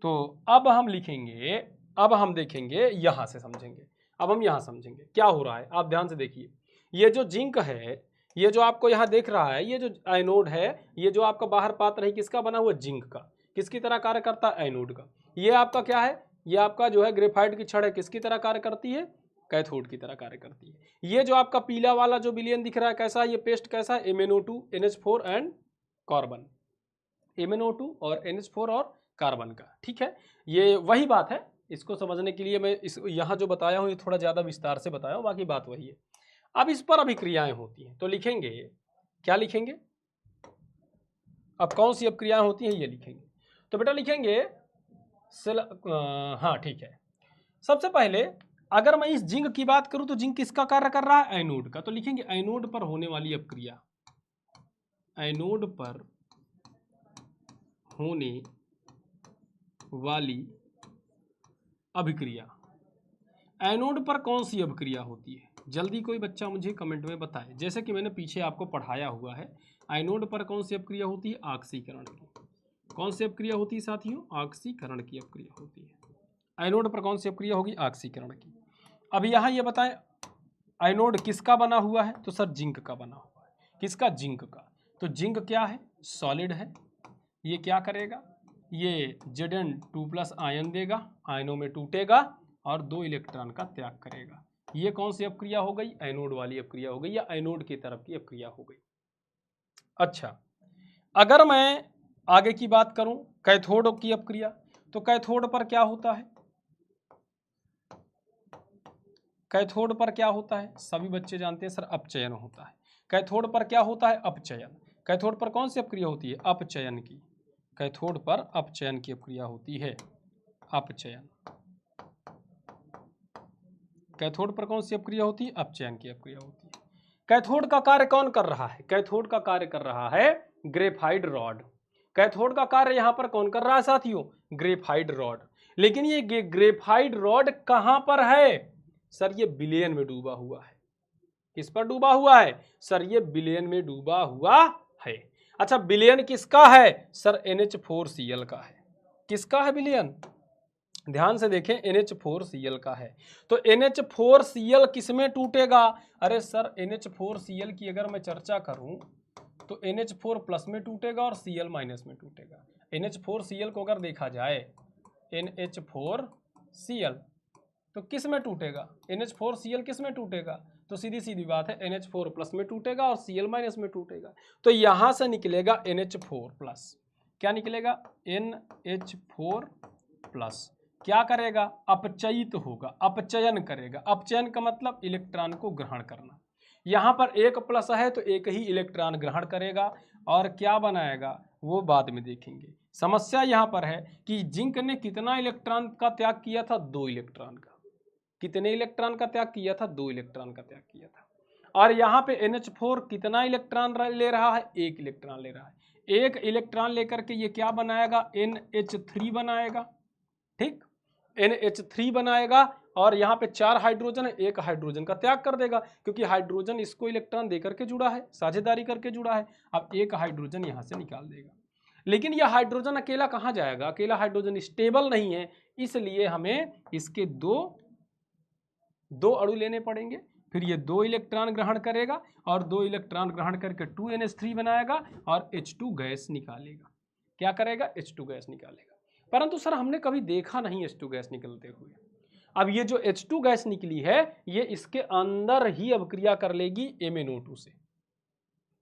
S1: तो अब हम लिखेंगे, अब हम देखेंगे, यहां से समझेंगे। अब हम यहां समझेंगे क्या हो रहा है। आप ध्यान से देखिए, ये जो जिंक है, ये जो आपको यहाँ देख रहा है, ये जो एनोड है, ये जो आपका बाहर पात्र है किसका बना हुआ, जिंक का। किसकी तरह कार्य करता है, एनोड का। ये आपका क्या है, ये आपका जो है ग्रेफाइट की छड़ है, किसकी तरह कार्य करती है, कैथोड की तरह कार्य करती है। ये जो आपका पीला वाला जो विलयन दिख रहा है कैसा है, ये पेस्ट कैसा है, MnO2 NH4 and carbon, MnO2 और NH4 और कार्बन का। ठीक है, ये वही बात है। इसको समझने के लिए मैं यहाँ जो बताया हूँ ये थोड़ा ज़्यादा विस्तार से बताया हूँ, बाकी बात वही है। अब इस पर अभिक्रियाएं होती हैं, तो लिखेंगे, क्या लिखेंगे, अब कौन सी अभिक्रियाएं होती हैं ये लिखेंगे। तो बेटा लिखेंगे हाँ ठीक है। सबसे पहले अगर मैं इस जिंक की बात करूं तो जिंक किसका कार्य कर रहा है, एनोड का। तो लिखेंगे एनोड पर होने वाली अभिक्रिया, एनोड पर होने वाली अभिक्रिया। एनोड पर कौन सी अभिक्रिया होती है, जल्दी कोई बच्चा मुझे कमेंट में बताए। जैसे कि मैंने पीछे आपको पढ़ाया हुआ है, एनोड पर कौन सी अभिक्रिया होती है, ऑक्सीकरण की। कौन सी अभिक्रिया होती है साथियों, ऑक्सीकरण की अभिक्रिया होती है। एनोड पर कौन सी अभिक्रिया होगी, ऑक्सीकरण की। अब यहाँ ये बताएं एनोड किसका बना हुआ है, तो सर जिंक का बना हुआ है। किसका, जिंक का। तो जिंक क्या है, सॉलिड है। ये क्या करेगा, ये Zn2+ आयन देगा, आयनों में टूटेगा और 2 इलेक्ट्रॉन का त्याग करेगा। ये कौन सी अपक्रिया हो गई, एनोड वाली अपक्रिया हो गई, या एनोड की तरफ की अपक्रिया हो गई। अच्छा, अगर मैं आगे की बात करूं कैथोड की अपक्रिया, तो कैथोड पर क्या होता है, कैथोड पर क्या होता है, सभी बच्चे जानते हैं सर, अपचयन होता है। कैथोड पर क्या होता है, अपचयन। कैथोड पर कौन सी अपक्रिया होती है, अपचयन की। कैथोड पर अपचयन की अपक्रिया होती है, अपचयन। कैथोड पर कौन सी अपक्रिया होती है, अपचयन की अपक्रिया होती है। कैथोड का कार्य कौन कर रहा है, कैथोड का कार्य कर रहा है ग्रेफाइट रॉड। कैथोड का कार्य यहां पर कौन कर रहा है साथियों, ग्रेफाइट रॉड। लेकिन ये ग्रेफाइट रॉड कहां पर है, सर ये विलयन में डूबा हुआ है। किस पर डूबा हुआ है, सर ये विलयन में डूबा हुआ है। अच्छा, विलयन किसका है, सर NH4Cl का है। किसका है विलयन, ध्यान से देखें, NH4Cl का है। तो NH4Cl किसमें टूटेगा, अरे सर NH4Cl की अगर मैं चर्चा करूं तो NH4+ में टूटेगा और Cl- में टूटेगा। NH4Cl को अगर देखा जाए, NH4Cl तो किस में टूटेगा, NH4Cl किस में टूटेगा, तो सीधी सीधी बात है NH4+ में टूटेगा और Cl- में टूटेगा। तो यहां से निकलेगा NH4+, क्या निकलेगा, NH4+। क्या करेगा, अपचयित होगा, अपचयन करेगा। अपचयन का मतलब इलेक्ट्रॉन को ग्रहण करना। यहां पर एक प्लस है तो एक ही इलेक्ट्रॉन ग्रहण करेगा और क्या बनाएगा वो बाद में देखेंगे। समस्या यहां पर है कि जिंक ने कितना इलेक्ट्रॉन का त्याग किया था, 2 इलेक्ट्रॉन का। कितने इलेक्ट्रॉन का त्याग किया था? 2 इलेक्ट्रॉन का त्याग किया था। और यहाँ पे NH4 कितना इलेक्ट्रॉन ले रहा है? 1 इलेक्ट्रॉन ले रहा है। 1 इलेक्ट्रॉन लेकर के ये क्या बनाएगा? NH3 बनाएगा, ठीक, NH3 बनाएगा। और यहाँ पे 4 हाइड्रोजन है, 1 हाइड्रोजन का त्याग कर देगा, क्योंकि हाइड्रोजन इसको इलेक्ट्रॉन देकर के जुड़ा है, साझेदारी करके जुड़ा है। अब 1 हाइड्रोजन यहाँ से निकाल देगा। लेकिन यह हाइड्रोजन अकेला कहाँ जाएगा? अकेला हाइड्रोजन स्टेबल नहीं है, इसलिए हमें इसके दो अणु लेने पड़ेंगे। फिर ये 2 इलेक्ट्रॉन ग्रहण करेगा और 2 इलेक्ट्रॉन ग्रहण करके 2NH3 बनाएगा और H2 गैस निकालेगा। क्या करेगा? H2 गैस निकालेगा। परंतु सर हमने कभी देखा नहीं H2 गैस निकलते हुए। अब ये जो H2 गैस निकली है ये इसके अंदर ही अभिक्रिया कर लेगी MnO2 से।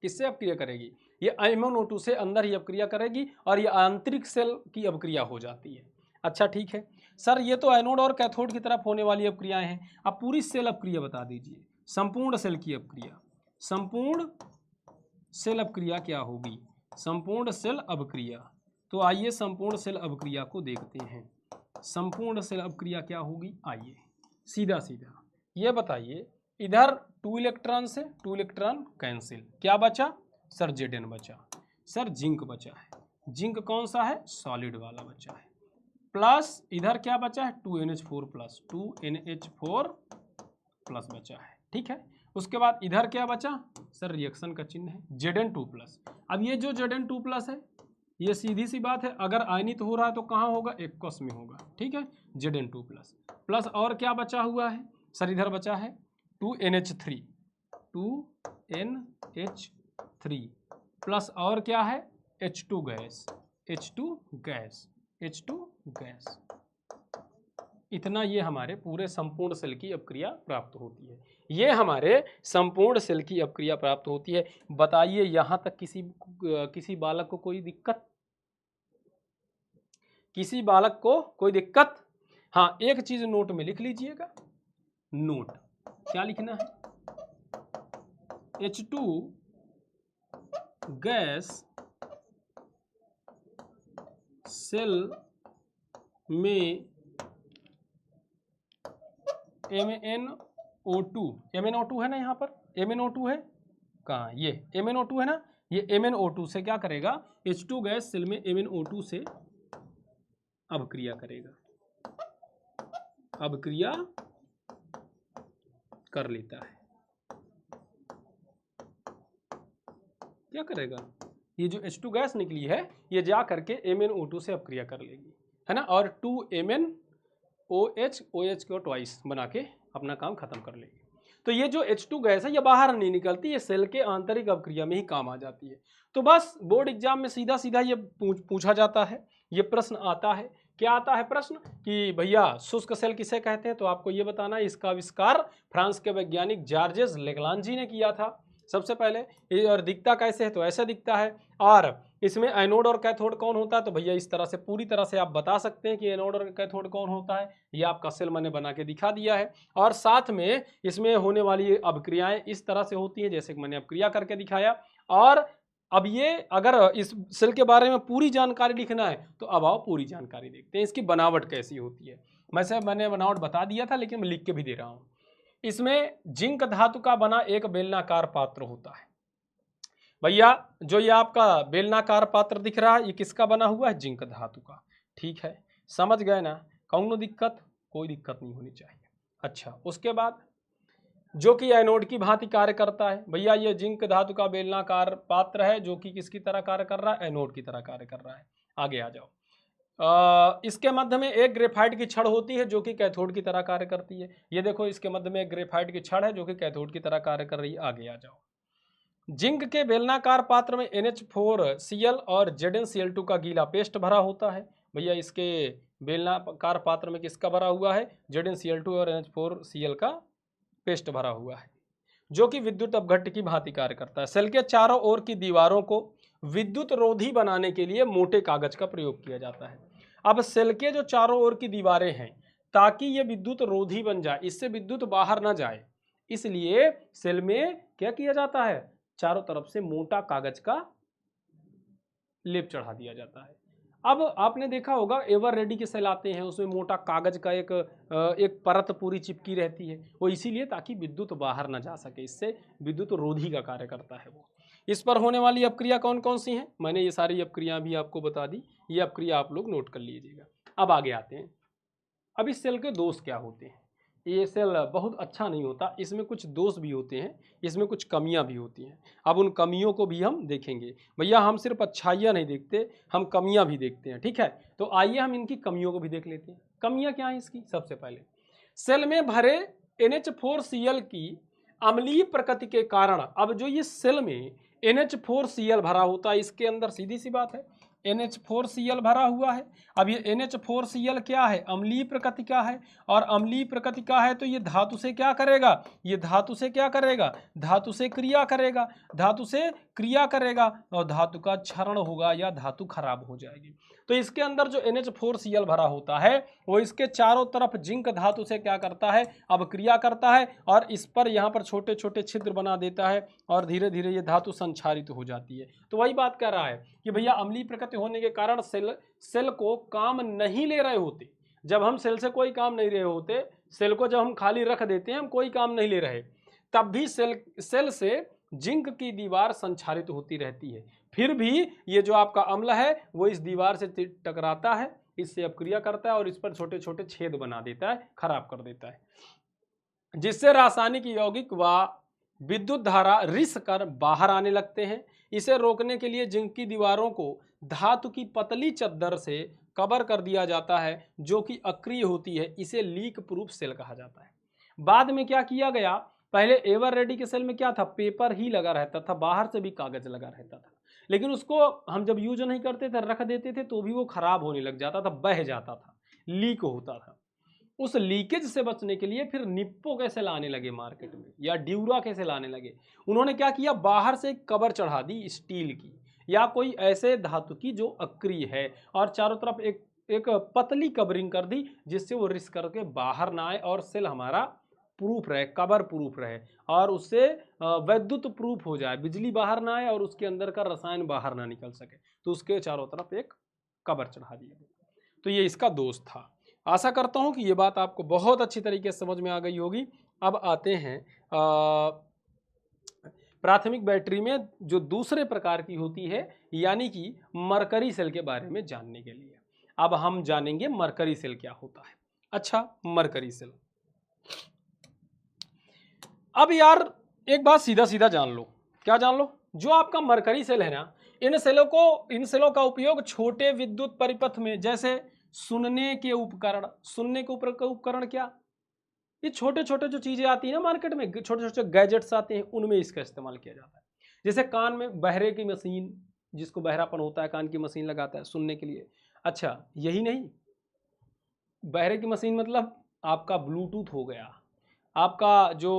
S1: किससे अभिक्रिया करेगी? ये MnO2 से अंदर ही अभिक्रिया करेगी और ये आंतरिक सेल की अभिक्रिया हो जाती है। अच्छा ठीक है सर, ये तो एनोड और कैथोड की तरफ होने वाली अभिक्रियाएं हैं। अब पूरी सेल अभिक्रिया बता दीजिए, संपूर्ण सेल की अभिक्रिया। संपूर्ण सेल अभिक्रिया क्या होगी? संपूर्ण सेल अभिक्रिया, तो आइए संपूर्ण सेल अभिक्रिया को देखते हैं। संपूर्ण सेल अभिक्रिया क्या होगी? आइए सीधा सीधा ये बताइए। इधर 2 इलेक्ट्रॉन से 2 इलेक्ट्रॉन कैंसिल, क्या बचा? सर Zn बचा। सर जिंक बचा है। जिंक कौन सा है? सॉलिड वाला बचा है। प्लस इधर क्या बचा है? 2NH4 प्लस, 2NH4 प्लस बचा है, ठीक है। उसके बाद इधर क्या बचा? सर रिएक्शन का चिन्ह है Zn2 प्लस। अब ये जो Zn2 प्लस है ये सीधी सी बात है, अगर आयनित हो रहा है तो कहाँ होगा? एक्वस में होगा, ठीक है। Zn2 प्लस प्लस और क्या बचा हुआ है? सर इधर बचा है 2NH3, 2NH3 प्लस और क्या है? H2 gas, H2 gas, H2 gas. इतना ये हमारे पूरे संपूर्ण सेल की अभिक्रिया प्राप्त होती है। ये हमारे संपूर्ण सेल की अभिक्रिया प्राप्त होती है। बताइए यहाँ तक किसी बालक को कोई दिक्कत? किसी बालक को कोई दिक्कत? हाँ, एक चीज नोट में लिख लीजिएगा। नोट क्या लिखना है? H2 गैस सेल में MnO2 है ना, यहाँ पर MnO2 है, कहाँ? ये MnO2 है ना, ये MnO2 से क्या करेगा? H2 गैस सेल में MnO2 से अभिक्रिया करेगा, अभिक्रिया कर लेता है। क्या करेगा? ये जो H2 गैस निकली है ये जा करके MnO2 से अभिक्रिया कर लेगी, है ना, और 2MnOH OH को ट्वाइस बना के अपना काम खत्म कर लेगी। तो ये जो H2 गैस है ये बाहर नहीं निकलती, ये सेल के आंतरिक अभिक्रिया में ही काम आ जाती है। तो बस बोर्ड एग्जाम में सीधा सीधा ये पूछा जाता है, ये प्रश्न आता है। क्या आता है प्रश्न कि भैया शुष्क सेल किसे कहते हैं? तो आपको ये बताना है। इसका आविष्कार फ्रांस के वैज्ञानिक जॉर्जेस लेग्रांजी ने किया था सबसे पहले। ये और दिखता कैसे है? तो ऐसे दिखता है। और इसमें एनोड और कैथोड कौन होता है? तो भैया इस तरह से पूरी तरह से आप बता सकते हैं कि एनोड और कैथोड कौन होता है। ये आपका सेल मैंने बना के दिखा दिया है। और साथ में इसमें होने वाली अभिक्रियाएं इस तरह से होती हैं जैसे कि मैंने अभिक्रिया करके दिखाया। और अब ये अगर इस सेल के बारे में पूरी जानकारी लिखना है तो अब आओ पूरी जानकारी देखते हैं, इसकी बनावट कैसी होती है। मैंने बनावट बता दिया था लेकिन मैं लिख के भी दे रहा हूं। इसमें जिंक धातु का बना एक बेलनाकार पात्र होता है। भैया जो ये आपका बेलनाकार पात्र दिख रहा है ये किसका बना हुआ है? जिंक धातु का। ठीक है, समझ गए ना? कौनो दिक्कत? कोई दिक्कत नहीं होनी चाहिए। अच्छा, उसके बाद जो कि एनोड की भांति कार्य करता है। भैया ये जिंक धातु का बेलनाकार पात्र है जो कि किसकी तरह कार्य कर रहा है? एनोड की तरह कार्य कर रहा है। आगे आ जाओ। इसके मध्य में एक ग्रेफाइट की छड़ होती है जो कि कैथोड की तरह कार्य करती है। ये देखो इसके मध्य में एक ग्रेफाइट की छड़ है जो कि कैथोड की तरह कार्य कर रही है। आगे आ जाओ। जिंक के बेलनाकार पात्र में NH4Cl और ZnCl2 का गीला पेस्ट भरा होता है। भैया इसके बेलनाकार पात्र में किसका भरा हुआ है? ZnCl2 और NH4Cl का पेस्ट भरा हुआ है जो कि विद्युत अपघट्ट की भांति कार्य करता है। सेल के चारों ओर की दीवारों को विद्युत रोधी बनाने के लिए मोटे कागज का प्रयोग किया जाता है। अब सेल के जो चारों ओर की दीवारें हैं ताकि ये विद्युत रोधी बन जाए, इससे विद्युत बाहर ना जाए, इसलिए सेल में क्या किया जाता है? चारों तरफ से मोटा कागज का लेप चढ़ा दिया जाता है। अब आपने देखा होगा एवर रेडी के सेल आते हैं, उसमें मोटा कागज का एक परत पूरी चिपकी रहती है, वो इसीलिए ताकि विद्युत बाहर ना जा सके, इससे विद्युत रोधी का कार्य करता है वो। इस पर होने वाली अपक्रिया कौन कौन सी हैं, मैंने ये सारी अपक्रिया भी आपको बता दी, ये अपक्रिया आप लोग नोट कर लीजिएगा। अब आगे आते हैं, अब इस सेल के दोष क्या होते हैं। ये सेल बहुत अच्छा नहीं होता, इसमें कुछ दोष भी होते हैं, इसमें कुछ कमियां भी होती हैं। अब उन कमियों को भी हम देखेंगे। भैया हम सिर्फ अच्छाइयाँ नहीं देखते, हम कमियां भी देखते हैं, ठीक है। तो आइए हम इनकी कमियों को भी देख लेते हैं। कमियां क्या हैं इसकी, सबसे पहले सेल में भरे NH4Cl की अम्लीय प्रकृति के कारण, अब जो ये सेल में NH4Cl भरा होता है, इसके अंदर सीधी सी बात है NH4Cl भरा हुआ है। अब ये NH4Cl क्या है, अम्लीय प्रकृति का है, और अम्लीय प्रकृति का है तो ये धातु से क्या करेगा, ये धातु से क्या करेगा, धातु से क्रिया करेगा, धातु से क्रिया करेगा और धातु का क्षरण होगा या धातु खराब हो जाएगी। तो इसके अंदर जो NH4Cl भरा होता है वो इसके चारों तरफ जिंक धातु से क्या करता है, अब क्रिया करता है और इस पर यहाँ पर छोटे छोटे छिद्र बना देता है और धीरे धीरे ये धातु संक्षारित हो जाती है। तो वही बात कर रहा है कि भैया अम्लीय प्रकृति होने के कारण सेल को काम नहीं ले रहे होते। जब हम सेल से कोई काम नहीं रहे होते, सेल को जब हम खाली रख देते हैं, हम कोई काम नहीं ले रहे, तब भी सेल से जिंक की दीवार संक्षारित होती रहती है। फिर भी ये जो आपका अम्ल है वो इस दीवार से टकराता है, इससे अपक्रिया करता है और इस पर छोटे छोटे छेद बना देता है, खराब कर देता है, जिससे रासायनिक यौगिक व विद्युत धारा रिस कर बाहर आने लगते हैं। इसे रोकने के लिए जिंक की दीवारों को धातु की पतली चद्दर से कवर कर दिया जाता है जो कि अक्रिय होती है। इसे लीक प्रूफ सेल कहा जाता है। बाद में क्या किया गया, पहले एवर रेडी के सेल में क्या था, पेपर ही लगा रहता था, बाहर से भी कागज लगा रहता था, लेकिन उसको हम जब यूज नहीं करते थे, रख देते थे तो भी वो खराब होने लग जाता था, बह जाता था, लीक होता था। उस लीकेज से बचने के लिए फिर निप्पो कैसे लाने लगे मार्केट में, या ड्यूरा कैसे लाने लगे, उन्होंने क्या किया, बाहर से एक कवर चढ़ा दी स्टील की या कोई ऐसे धातु की जो अक्रिय है, और चारों तरफ एक पतली कवरिंग कर दी जिससे वो रिस करके बाहर ना आए और सेल हमारा प्रूफ रहे, कवर प्रूफ रहे, और उससे वैद्युत प्रूफ हो जाए, बिजली बाहर ना आए और उसके अंदर का रसायन बाहर ना निकल सके। तो उसके चारों तरफ एक कवर चढ़ा दिया गया। तो ये इसका दोष था। आशा करता हूं कि ये बात आपको बहुत अच्छी तरीके से समझ में आ गई होगी। अब आते हैं प्राथमिक बैटरी में जो दूसरे प्रकार की होती है, यानी कि मरकरी सेल के बारे में जानने के लिए अब हम जानेंगे मरकरी सेल क्या होता है। अच्छा, मरकरी सेल, अब यार एक बात सीधा सीधा जान लो, क्या जान लो, जो आपका मरकरी सेल है ना, इन सेलों का उपयोग छोटे विद्युत परिपथ में, जैसे सुनने के उपकरण, सुनने के उपकरण क्या, ये छोटे छोटे जो चीजें आती है ना मार्केट में, छोटे छोटे गैजेट्स आते हैं, उनमें इसका इस्तेमाल किया जाता है। जैसे कान में बहरे की मशीन, जिसको बहरापन होता है कान की मशीन लगाता है सुनने के लिए। अच्छा, यही नहीं, बहरे की मशीन मतलब आपका ब्लूटूथ हो गया, आपका जो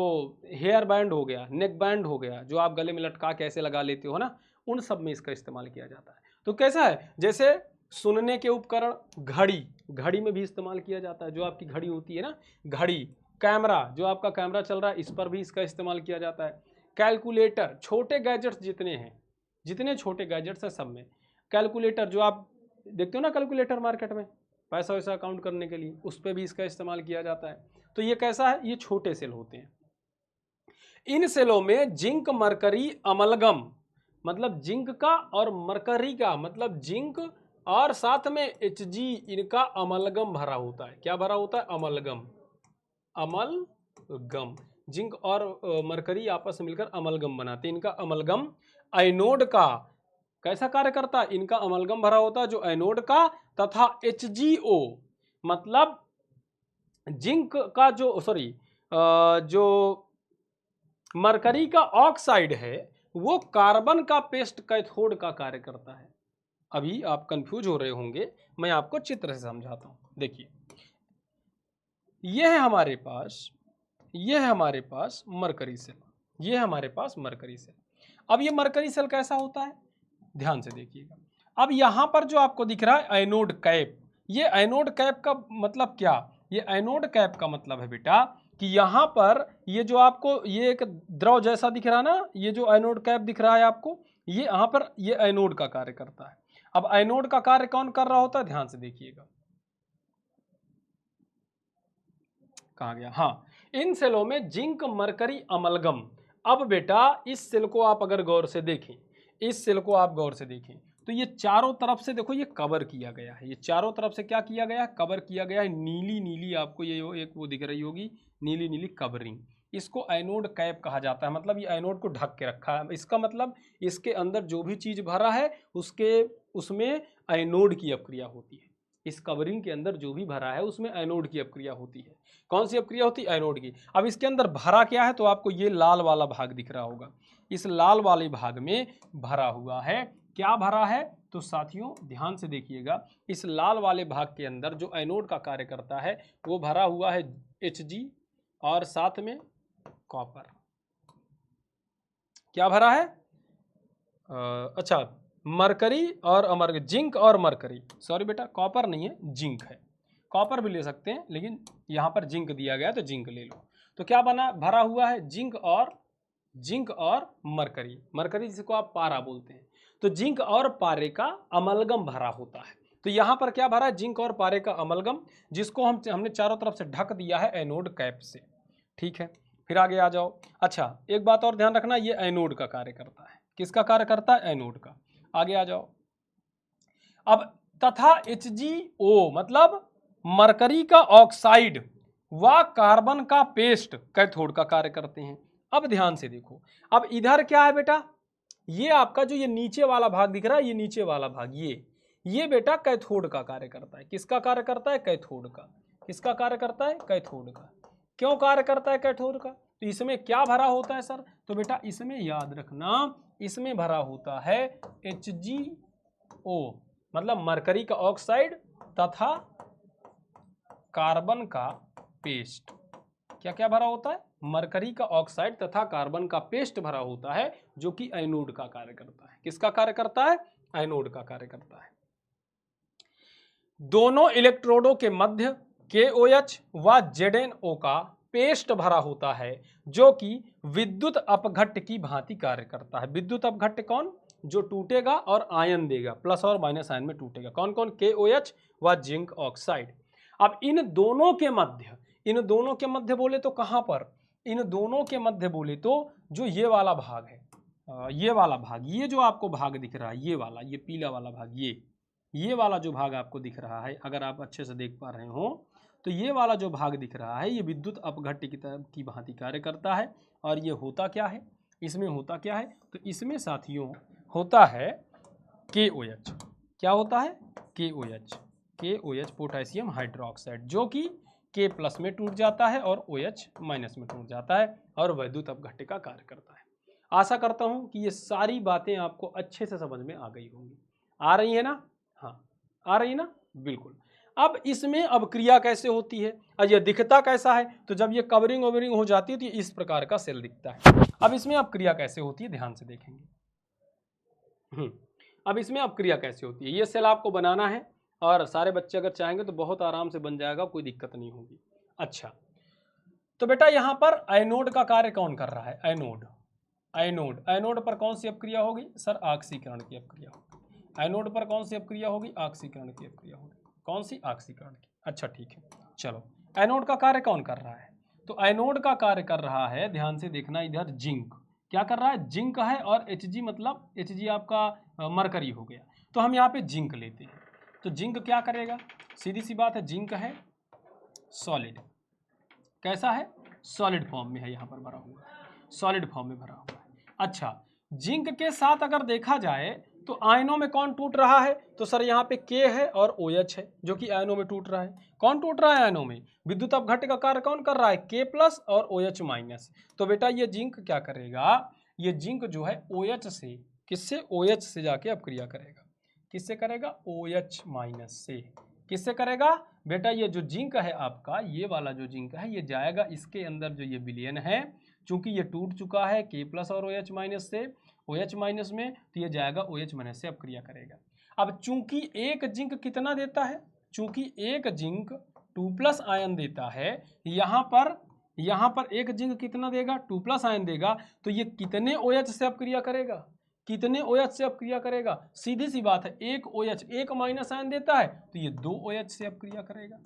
S1: हेयर बैंड हो गया, नेक बैंड हो गया, जो आप गले में लटका के ऐसे लगा लेते हो ना, उन सब में इसका इस्तेमाल किया जाता है। तो कैसा है, जैसे सुनने के उपकरण, घड़ी में भी इस्तेमाल किया जाता है, जो आपकी घड़ी होती है ना, घड़ी, कैमरा, जो आपका कैमरा चल रहा है, इस पर भी इसका इस्तेमाल किया जाता है। कैलकुलेटर, छोटे गैजेट्स जितने हैं, जितने छोटे गैजेट्स हैं सब में कैलकुलेटर, जो आप देखते हो ना कैलकुलेटर मार्केट में, पैसा वैसा अकाउंट करने के लिए, उस पर भी इसका इस्तेमाल किया जाता है। तो ये कैसा है, ये छोटे सेल होते हैं। इन सेलों में जिंक मरकरी अमलगम, मतलब जिंक का, और मरकरी का मतलब जिंक, और साथ में Hg, इनका अमलगम भरा होता है। क्या भरा होता है, अमलगम, अमलगम, जिंक और मरकरी आपस में मिलकर अमलगम बनाते हैं। इनका अमलगम एनोड का कैसा कार्य करता है, इनका अमलगम भरा होता है जो एनोड का, तथा HgO मतलब जिंक का जो मरकरी का ऑक्साइड है, वो कार्बन का पेस्ट कैथोड का कार्य करता है। अभी आप कंफ्यूज हो रहे होंगे, मैं आपको चित्र से समझाता हूं। देखिए, यह है हमारे पास मरकरी सेल, ये हमारे पास मरकरी सेल। अब ये मरकरी सेल कैसा होता है, ध्यान से देखिएगा। अब यहां पर जो आपको दिख रहा है एनोड कैप, ये एनोड कैप का मतलब क्या, ये एनोड कैप का मतलब है बेटा कि यहां पर ये जो आपको ये एक द्रव जैसा दिख रहा है ना, ये जो एनोड कैप दिख रहा है आपको, ये यहां पर ये एनोड का कार्य करता है। अब एनोड का कार्य कौन कर रहा होता है, ध्यान से देखिएगा, कहाँ गया, हाँ, इन सेलों में जिंक मरकरी अमलगम। अब बेटा इस सेल को आप अगर गौर से देखें, इस सेल को आप गौर से देखें तो ये चारों तरफ से देखो ये कवर किया गया है, ये चारों तरफ से क्या किया गया है, कवर किया गया है, नीली नीली आपको ये एक वो दिख रही होगी, नीली नीली कवरिंग, इसको एनोड कैप कहा जाता है। मतलब ये एनोड को ढक के रखा है, इसका मतलब इसके अंदर जो भी चीज भरा है उसमें एनोड की अपक्रिया होती है। इस कवरिंग के अंदर जो भी भरा है उसमें एनोड की अपक्रिया होती है। कौन सी अपक्रिया होती है, एनोड की। अब इसके अंदर भरा क्या है, तो आपको ये लाल वाला भाग दिख रहा होगा, इस लाल वाले भाग में भरा हुआ है, क्या भरा है, तो साथियों ध्यान से देखिएगा, इस लाल वाले भाग के अंदर जो एनोड का कार्य करता है वो भरा हुआ है Hg और साथ में कॉपर। क्या भरा है, अच्छा, मरकरी और अमर, जिंक और मरकरी, सॉरी बेटा कॉपर नहीं है, जिंक है, कॉपर भी ले सकते हैं लेकिन यहां पर जिंक दिया गया तो जिंक ले लो। तो क्या बना, भरा हुआ है जिंक और मरकरी, मरकरी जिसको आप पारा बोलते हैं, तो जिंक और पारे का अमलगम भरा होता है। तो यहां पर क्या भरा है, जिंक और पारे का अमलगम, जिसको हमने चारों तरफ से ढक दिया है एनोड कैप से। ठीक है, फिर आगे आ जाओ। अच्छा एक बात और ध्यान रखना, ये एनोड का कार्य करता है, किसका कार्य करता है, एनोड का। आगे आ जाओ। अब तथा HgO मतलब मरकरी का ऑक्साइड व कार्बन का पेस्ट कैथोड का कार्य करते हैं। अब ध्यान से देखो, अब इधर क्या है बेटा, ये आपका जो ये नीचे वाला भाग दिख रहा है, ये नीचे वाला भाग, ये बेटा कैथोड का कार्य करता है। किसका कार्य करता है, कैथोड का। किसका कार्य करता है, कैथोड का। क्यों कार्य करता है कैथोड का, तो इसमें क्या भरा होता है सर, तो बेटा इसमें याद रखना, इसमें भरा होता है HgO मतलब मरकरी का ऑक्साइड तथा कार्बन का पेस्ट। क्या क्या भरा होता है, मरकरी का ऑक्साइड तथा कार्बन का पेस्ट भरा होता है, जो कि एनोड का कार्य करता है। किसका कार्य करता है, एनोड का कार्य करता है। दोनों इलेक्ट्रोडों के मध्य KOH व ZnO का पेस्ट भरा होता है, जो कि विद्युत अपघट्ट की भांति कार्य करता है। विद्युत अपघट्ट कौन, जो टूटेगा और आयन देगा, प्लस और माइनस आयन में टूटेगा। कौन कौन, KOH व जिंक ऑक्साइड। अब इन दोनों के मध्य बोले तो कहां पर, इन दोनों के मध्य बोले तो जो ये वाला भाग है, ये वाला भाग, ये जो आपको भाग दिख रहा है, ये वाला, ये पीला वाला भाग, ये वाला जो भाग आपको दिख रहा है, अगर आप अच्छे से देख पा रहे हो तो ये वाला जो भाग दिख रहा है, ये विद्युत अपघट्ट की भांति कार्य करता है। और ये होता क्या है, इसमें होता क्या है, तो इसमें साथियों होता है KOH। क्या होता है, KOH पोटेशियम हाइड्रोक्साइड, जो कि K प्लस में टूट जाता है और OH माइनस में टूट जाता है और विद्युत अपघट्ट का कार्य करता है। आशा करता हूं कि ये सारी बातें आपको अच्छे से समझ में आ गई होंगी। आ रही है ना, हाँ आ रही है ना, बिल्कुल। अब इसमें अपक्रिया कैसे होती है, और यह दिखता कैसा है, तो जब ये कवरिंग ओवरिंग हो जाती है तो इस प्रकार का सेल दिखता है। अब इसमें अपक्रिया कैसे होती है, ध्यान से देखेंगे। अब इसमें अपक्रिया कैसे होती है, ये सेल आपको बनाना है और सारे बच्चे अगर चाहेंगे तो बहुत आराम से बन जाएगा, कोई दिक्कत नहीं होगी। अच्छा तो बेटा यहाँ पर एनोड का कार्य कौन कर रहा है, एनोड पर कौन सी अपक्रिया होगी सर, ऑक्सीकरण की अपक्रिया होगी। एनोड पर कौन सी अपक्रिया होगी, ऑक्सीकरण की अपक्रिया होगी। कौन सी, ऑक्सीकरण की। अच्छा ठीक है, चलो एनोड का कार्य कौन कर रहा है, तो एनोड का कार्य कर रहा है, ध्यान से देखना, इधर जिंक क्या कर रहा है, जिंक है, और Hg मतलब Hg आपका मरकरी हो गया, तो हम यहाँ पे जिंक लेते हैं। तो जिंक क्या करेगा, सीधी सी बात है, जिंक है सॉलिड, कैसा है, सॉलिड फॉर्म में है, यहाँ पर भरा हुआ है, सॉलिड फॉर्म में भरा हुआ है। अच्छा जिंक के साथ अगर देखा जाए तो आयनों में कौन टूट रहा है, तो सर यहाँ पे K है और OH है, जो कि आयनों में टूट रहा है। कौन टूट रहा है आयनों में, विद्युत अपघट्ट का कार्य कौन कर रहा है, K प्लस और OH माइनस। तो बेटा ये जिंक क्या करेगा, ये जिंक जो है OH से, किससे, OH से जाके अपक्रिया करेगा, किससे करेगा, OH माइनस से। किससे करेगा बेटा, ये जो जिंक है आपका, ये वाला जो जिंक है, ये जाएगा इसके अंदर जो ये विलयन है, चूंकि ये टूट चुका है K प्लस और OH माइनस से, OH माइनस में, तो ये जाएगा OH माइनस से अपक्रिया करेगा। अब चूंकि एक जिंक कितना देता है, चूंकि एक जिंक 2 प्लस आयन देता है, यहाँ पर एक जिंक कितना देगा, 2 प्लस आयन देगा, तो ये कितने OH से अपक्रिया करेगा, कितने OH से अपक्रिया करेगा? सीधी सी बात है, एक OH एक माइनस आयन देता है तो ये 2 OH से अपक्रिया करेगा।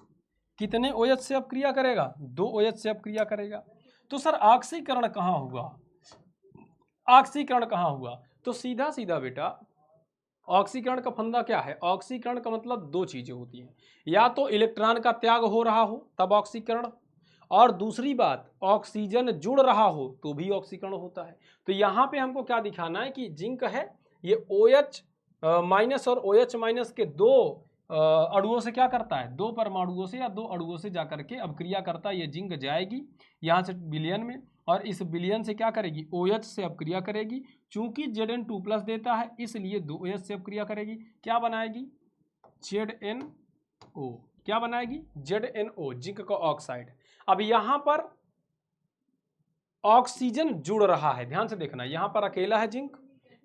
S1: कितने OH से अपक्रिया करेगा? 2 OH से अपक्रिया करेगा। तो सर ऑक्सीकरण कहाँ हुआ? ऑक्सीकरण कहाँ हुआ? तो सीधा सीधा बेटा ऑक्सीकरण का फंदा क्या है? ऑक्सीकरण का मतलब दो चीजें होती हैं, या तो इलेक्ट्रॉन का त्याग हो रहा हो तब ऑक्सीकरण, और दूसरी बात ऑक्सीजन जुड़ रहा हो तो भी ऑक्सीकरण होता है। तो यहाँ पे हमको क्या दिखाना है कि जिंक है ये OH माइनस और OH माइनस के दो अणुओं से क्या करता है? दो परमाणुओं से या दो अणुओं से जाकर के अपक्रिया करता है। ये जिंक जाएगी यहाँ से विलयन में और इस विलयन से क्या करेगी? OH से अपक्रिया करेगी। चूंकि Zn2+ देता है इसलिए 2 OH से अपक्रिया करेगी। क्या बनाएगी? ZnO। क्या बनाएगी? ZnO, जिंक का ऑक्साइड। अब यहां पर ऑक्सीजन जुड़ रहा है, ध्यान से देखना, यहां पर अकेला है जिंक,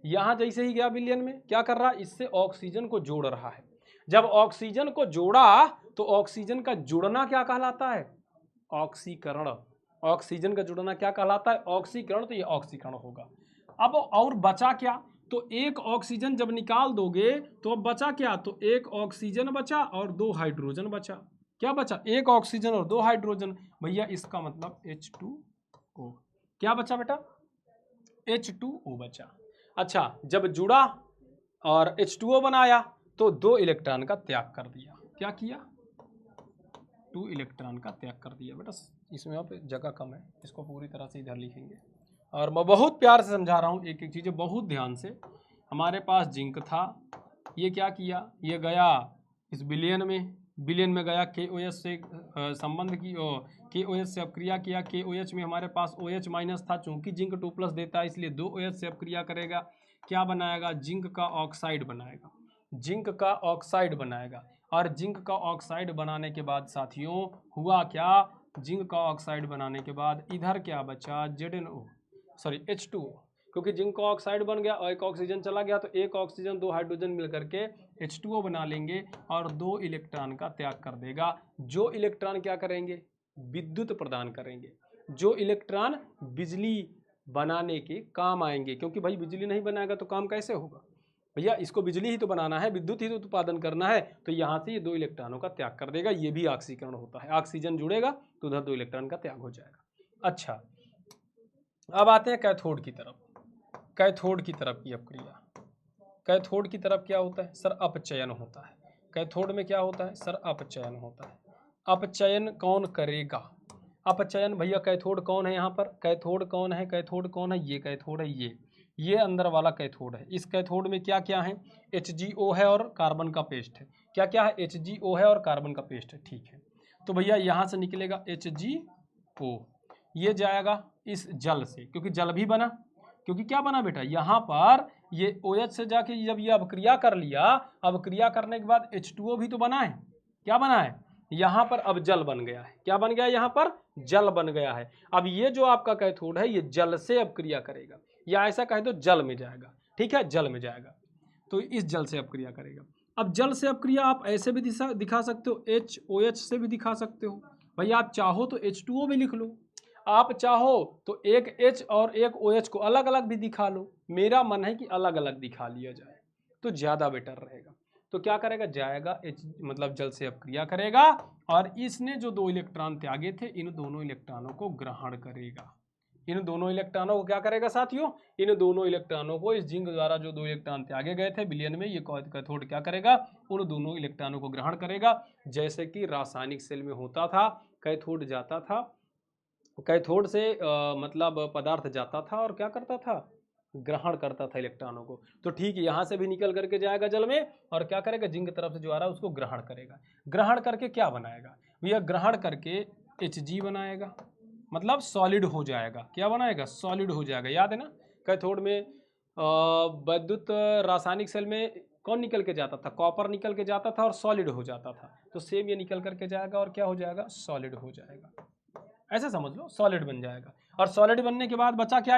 S1: यहां जैसे ही गया विलयन में क्या कर रहा है? इससे ऑक्सीजन को जोड़ रहा है। जब ऑक्सीजन को जोड़ा तो ऑक्सीजन का जुड़ना क्या कहलाता है? ऑक्सीकरण। ऑक्सीजन का जुड़ना क्या कहलाता है? ऑक्सीकरण। तो ये ऑक्सीकरण होगा। अब और बचा क्या? तो एक ऑक्सीजन जब निकाल दोगे तो अब बचा क्या? तो एक ऑक्सीजन बचा और 2 हाइड्रोजन बचा। क्या बचा? एक ऑक्सीजन और 2 हाइड्रोजन। भैया इसका मतलब H2O। क्या बचा बेटा? H2O बचा। अच्छा, जब जुड़ा और H2O बनाया तो 2 इलेक्ट्रॉन का त्याग कर दिया। क्या किया? 2 इलेक्ट्रॉन का त्याग कर दिया। बेटा इसमें यहाँ पे जगह कम है, इसको पूरी तरह से इधर लिखेंगे और मैं बहुत प्यार से समझा रहा हूँ एक एक चीज़ें, बहुत ध्यान से। हमारे पास जिंक था, ये क्या किया? ये गया इस विलयन में गया, KOH से संबंध की KOH से अपक्रिया किया। KOH में हमारे पास OH माइनस था, चूंकि जिंक 2+ देता है इसलिए 2 OH से अपक्रिया करेगा। क्या बनाएगा? जिंक का ऑक्साइड बनाएगा। जिंक का ऑक्साइड बनाएगा और जिंक का ऑक्साइड बनाने के बाद साथियों हुआ क्या? जिंक का ऑक्साइड बनाने के बाद इधर क्या बचा? H2O, क्योंकि जिंक का ऑक्साइड बन गया और एक ऑक्सीजन चला गया तो एक ऑक्सीजन 2 हाइड्रोजन मिल करके H2O बना लेंगे और 2 इलेक्ट्रॉन का त्याग कर देगा। जो इलेक्ट्रॉन क्या करेंगे? विद्युत प्रदान करेंगे। जो इलेक्ट्रॉन बिजली बनाने के काम आएंगे, क्योंकि भाई बिजली नहीं बनाएगा तो काम कैसे होगा? भैया इसको बिजली ही तो बनाना है, विद्युत ही तो उत्पादन करना है। तो यहाँ से ये 2 इलेक्ट्रॉनों का त्याग कर देगा। ये भी ऑक्सीकरण होता है। ऑक्सीजन जुड़ेगा तो उधर 2 इलेक्ट्रॉन का त्याग हो जाएगा। अच्छा, अब आते हैं कैथोड की तरफ। कैथोड की तरफ की अपक्रिया। कैथोड की तरफ क्या होता है? सर अपचयन होता है। कैथोड में क्या होता है? सर अपचयन होता है। अपचयन कौन करेगा? अपचयन भैया कैथोड कौन है? यहाँ पर कैथोड कौन है? कैथोड कौन है? ये कैथोड है, ये अंदर वाला कैथोड है। इस कैथोड में क्या क्या है? HgO है और कार्बन का पेस्ट है। क्या क्या है? HgO है और कार्बन का पेस्ट है। ठीक है, तो भैया यहाँ से निकलेगा HgO, ये जाएगा इस जल से, क्योंकि जल भी बना। क्योंकि क्या बना बेटा? यहाँ पर ये OH से जाके जब ये अपक्रिया कर लिया, अपक्रिया करने के बाद H2O भी तो बना है। क्या बना है? यहाँ पर अब जल बन गया है। क्या बन गया? यहाँ पर जल बन गया है। अब ये जो आपका कैथोड है ये जल से अपक्रिया करेगा, या ऐसा कहे तो जल में जाएगा। ठीक है, जल में जाएगा तो इस जल से अपक्रिया करेगा। अब जल से अपक्रिया आप ऐसे भी दिखा सकते हो, HOH से भी दिखा सकते हो। भैया आप चाहो तो H2O भी लिख लो, आप चाहो तो एक H और एक OH को अलग अलग भी दिखा लो। मेरा मन है कि अलग अलग दिखा लिया जाए तो ज़्यादा बेटर रहेगा। तो क्या करेगा? जाएगा मतलब जल से अपक्रिया करेगा और इसने जो 2 इलेक्ट्रॉन त्यागे थे इन दोनों इलेक्ट्रॉनों को ग्रहण करेगा। इन दोनों इलेक्ट्रॉनों को क्या करेगा साथियों? इन दोनों इलेक्ट्रॉनों को, इस जिंक द्वारा जो 2 इलेक्ट्रॉन त्यागे गए थे विलयन में, ये कैथोड क्या करेगा? उन दोनों इलेक्ट्रॉनों को ग्रहण करेगा। जैसे कि रासायनिक सेल में होता था, कैथोड जाता था, कैथोड से मतलब पदार्थ जाता था और क्या करता था? ग्रहण करता था इलेक्ट्रॉनों को। तो ठीक यहाँ से भी निकल करके जाएगा जल में और क्या करेगा? जिंक तरफ से जो आ रहा है उसको ग्रहण करेगा। ग्रहण करके क्या बनाएगा भैया? ग्रहण करके Hg बनाएगा, मतलब सॉलिड हो जाएगा। क्या बनाएगा? सॉलिड हो जाएगा। याद है ना कैथोड में विद्युत रासायनिक सेल में कौन निकल के जाता था? कॉपर निकल के जाता था और सॉलिड हो जाता था। तो सेम ये निकल करके जाएगा और क्या हो जाएगा? सॉलिड हो जाएगा। ऐसे समझ लो, सॉलिड बन जाएगा। और सॉलिड बनने के बाद बचा क्या?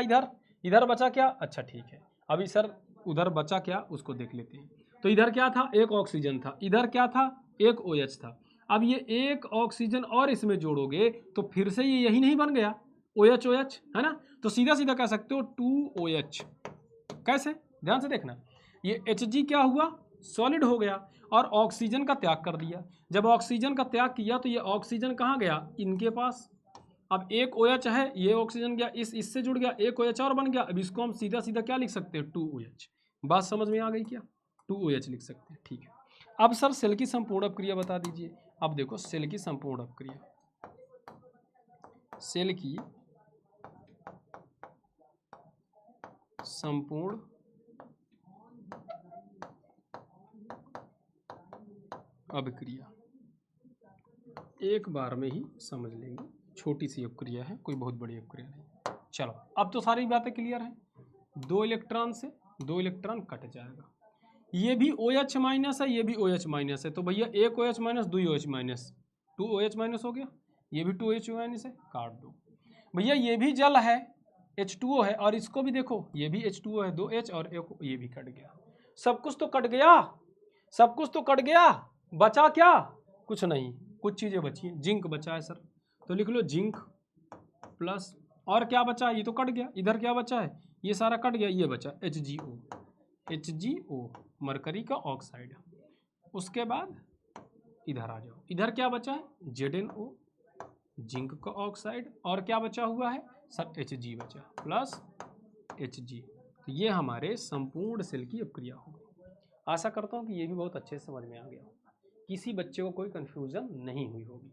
S1: इधर बचा क्या? अच्छा ठीक है, अभी सर उधर बचा क्या उसको देख लेते हैं। तो इधर क्या था? एक ऑक्सीजन था। इधर क्या था? एक OH था। अब ये एक ऑक्सीजन और इसमें जोड़ोगे तो फिर से ये यही नहीं बन गया? OH OH है ना? तो सीधा सीधा कह सकते हो 2OH। कैसे? ध्यान से देखना, ये Hg क्या हुआ, सॉलिड हो गया और ऑक्सीजन का त्याग कर दिया। जब ऑक्सीजन का त्याग किया तो ये ऑक्सीजन कहाँ गया, इनके पास। अब एक OH है, ये ऑक्सीजन गया, इससे जुड़ गया, एक OH और बन गया। अब इसको हम सीधा सीधा क्या लिख सकते हैं, 2OH। बात समझ में आ गई क्या, 2OH लिख सकते हैं, ठीक है। अब सर सेल की संपूर्ण अपक्रिया बता दीजिए। अब देखो सेल की संपूर्ण अपक्रिया, सेल की संपूर्ण अभिक्रिया एक बार में ही समझ लेंगे, छोटी सी अपक्रिया है, कोई बहुत बड़ी अपक्रिया नहीं। चलो अब तो सारी बातें क्लियर हैं। 2 इलेक्ट्रॉन से 2 इलेक्ट्रॉन कट जाएगा, ये भी OH माइनस है, ये भी OH माइनस है, तो भैया एक OH minus 2 OH minus, 2 OH minus हो गया, ये भी 2 OH माइनस है, काट दो। भैया ये भी जल है, H2O है, और इसको भी देखो ये भी H2O है, 2 H और एक ये भी कट गया। सब कुछ तो कट गया, सब कुछ तो कट गया, बचा क्या, कुछ नहीं, कुछ चीजें बची हैं। जिंक बचा है सर, तो लिख लो जिंक प्लस, और क्या बचा, ये तो कट गया, इधर क्या बचा है, ये सारा कट गया, ये बचा HgO, HgO मरकरी का ऑक्साइड। उसके बाद इधर आ जाओ, इधर क्या बचा है, ZnO जिंक का ऑक्साइड, और क्या बचा हुआ है सर, Hg बचा प्लस Hg। तो ये हमारे संपूर्ण सेल की अपक्रिया होगी। आशा करता हूँ कि ये भी बहुत अच्छे से समझ में आ गया होगा, किसी बच्चे को कोई कन्फ्यूजन नहीं हुई होगी।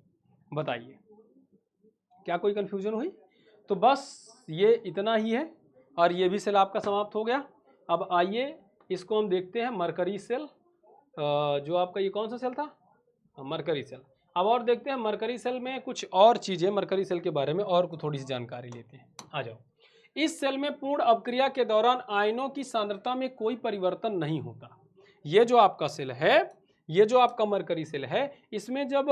S1: बताइए क्या कोई कन्फ्यूजन हुई, तो बस ये इतना ही है, और ये भी सेल आपका समाप्त हो गया। अब आइए इसको हम देखते हैं मरकरी सेल, जो आपका ये कौन सा सेल था, मरकरी सेल। अब और देखते हैं मरकरी सेल में कुछ और चीज़ें, मरकरी सेल के बारे में और थोड़ी सी जानकारी लेते हैं। आ जाओ। इस सेल में पूर्ण अपक्रिया के दौरान आयनों की सांद्रता में कोई परिवर्तन नहीं होता। ये जो आपका सेल है, ये जो आपका मरकरी सेल है, इसमें जब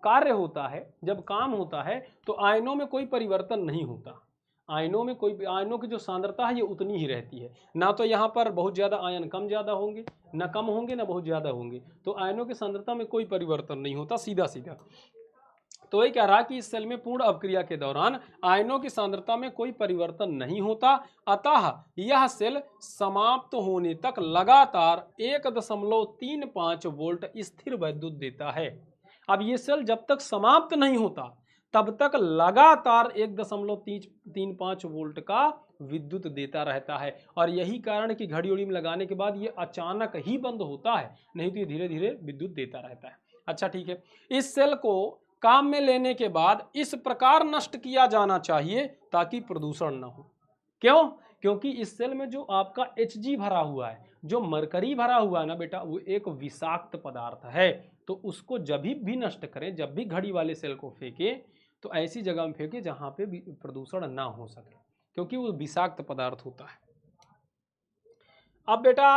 S1: कार्य होता है, जब काम होता है, तो आयनों में कोई परिवर्तन नहीं होता। आयनों की जो सांद्रता है ये उतनी ही रहती है, ना तो यहाँ पर बहुत ज़्यादा आयन कम ज़्यादा होंगे, ना कम होंगे, ना बहुत ज़्यादा होंगे, तो आयनों की सांद्रता में कोई परिवर्तन नहीं होता, सीधा सीधा। तो ये कह रहा कि इस सेल में पूर्ण अपक्रिया के दौरान आयनों की सांद्रता में कोई परिवर्तन नहीं होता, अतः यह सेल समाप्त होने तक लगातार 1.35 वोल्ट स्थिर विद्युत देता है। अब ये सेल जब तक समाप्त नहीं होता तब तक लगातार 1.35 वोल्ट का विद्युत देता रहता है, और यही कारण कि घड़ी उड़ी में लगाने के बाद ये अचानक ही बंद होता है, नहीं तो ये धीरे धीरे विद्युत देता रहता है। अच्छा ठीक है, इस सेल को काम में लेने के बाद इस प्रकार नष्ट किया जाना चाहिए ताकि प्रदूषण न हो। क्यों, क्योंकि इस सेल में जो आपका Hg भरा हुआ है, जो मरकरी भरा हुआ है ना बेटा, वो एक विषाक्त पदार्थ है, तो उसको जब भी नष्ट करें, जब भी घड़ी वाले सेल को फेंके, तो ऐसी जगह में फेंके जहां पे प्रदूषण ना हो सके, क्योंकि वो विषाक्त पदार्थ होता है। अब बेटा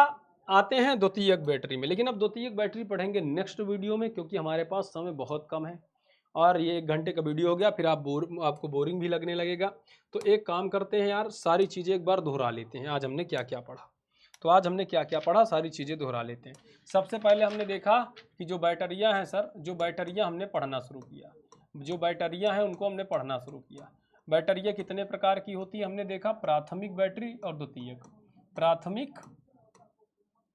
S1: आते हैं द्वितीयक बैटरी में, लेकिन अब द्वितीयक बैटरी पढ़ेंगे नेक्स्ट वीडियो में, क्योंकि हमारे पास समय बहुत कम है और ये 1 घंटे का वीडियो हो गया, फिर आपको बोरिंग भी लगने लगेगा। तो एक काम करते हैं यार, सारी चीज़ें एक बार दोहरा लेते हैं, आज हमने क्या क्या पढ़ा। तो आज हमने क्या क्या पढ़ा, सारी चीज़ें दोहरा लेते हैं। सबसे पहले हमने देखा कि जो बैटरियाँ हैं सर, जो बैटरियाँ हमने पढ़ना शुरू किया, जो बैटरियाँ हैं उनको हमने पढ़ना शुरू किया। बैटरियाँ कितने प्रकार की होती है हमने देखा, प्राथमिक बैटरी और द्वितीयक।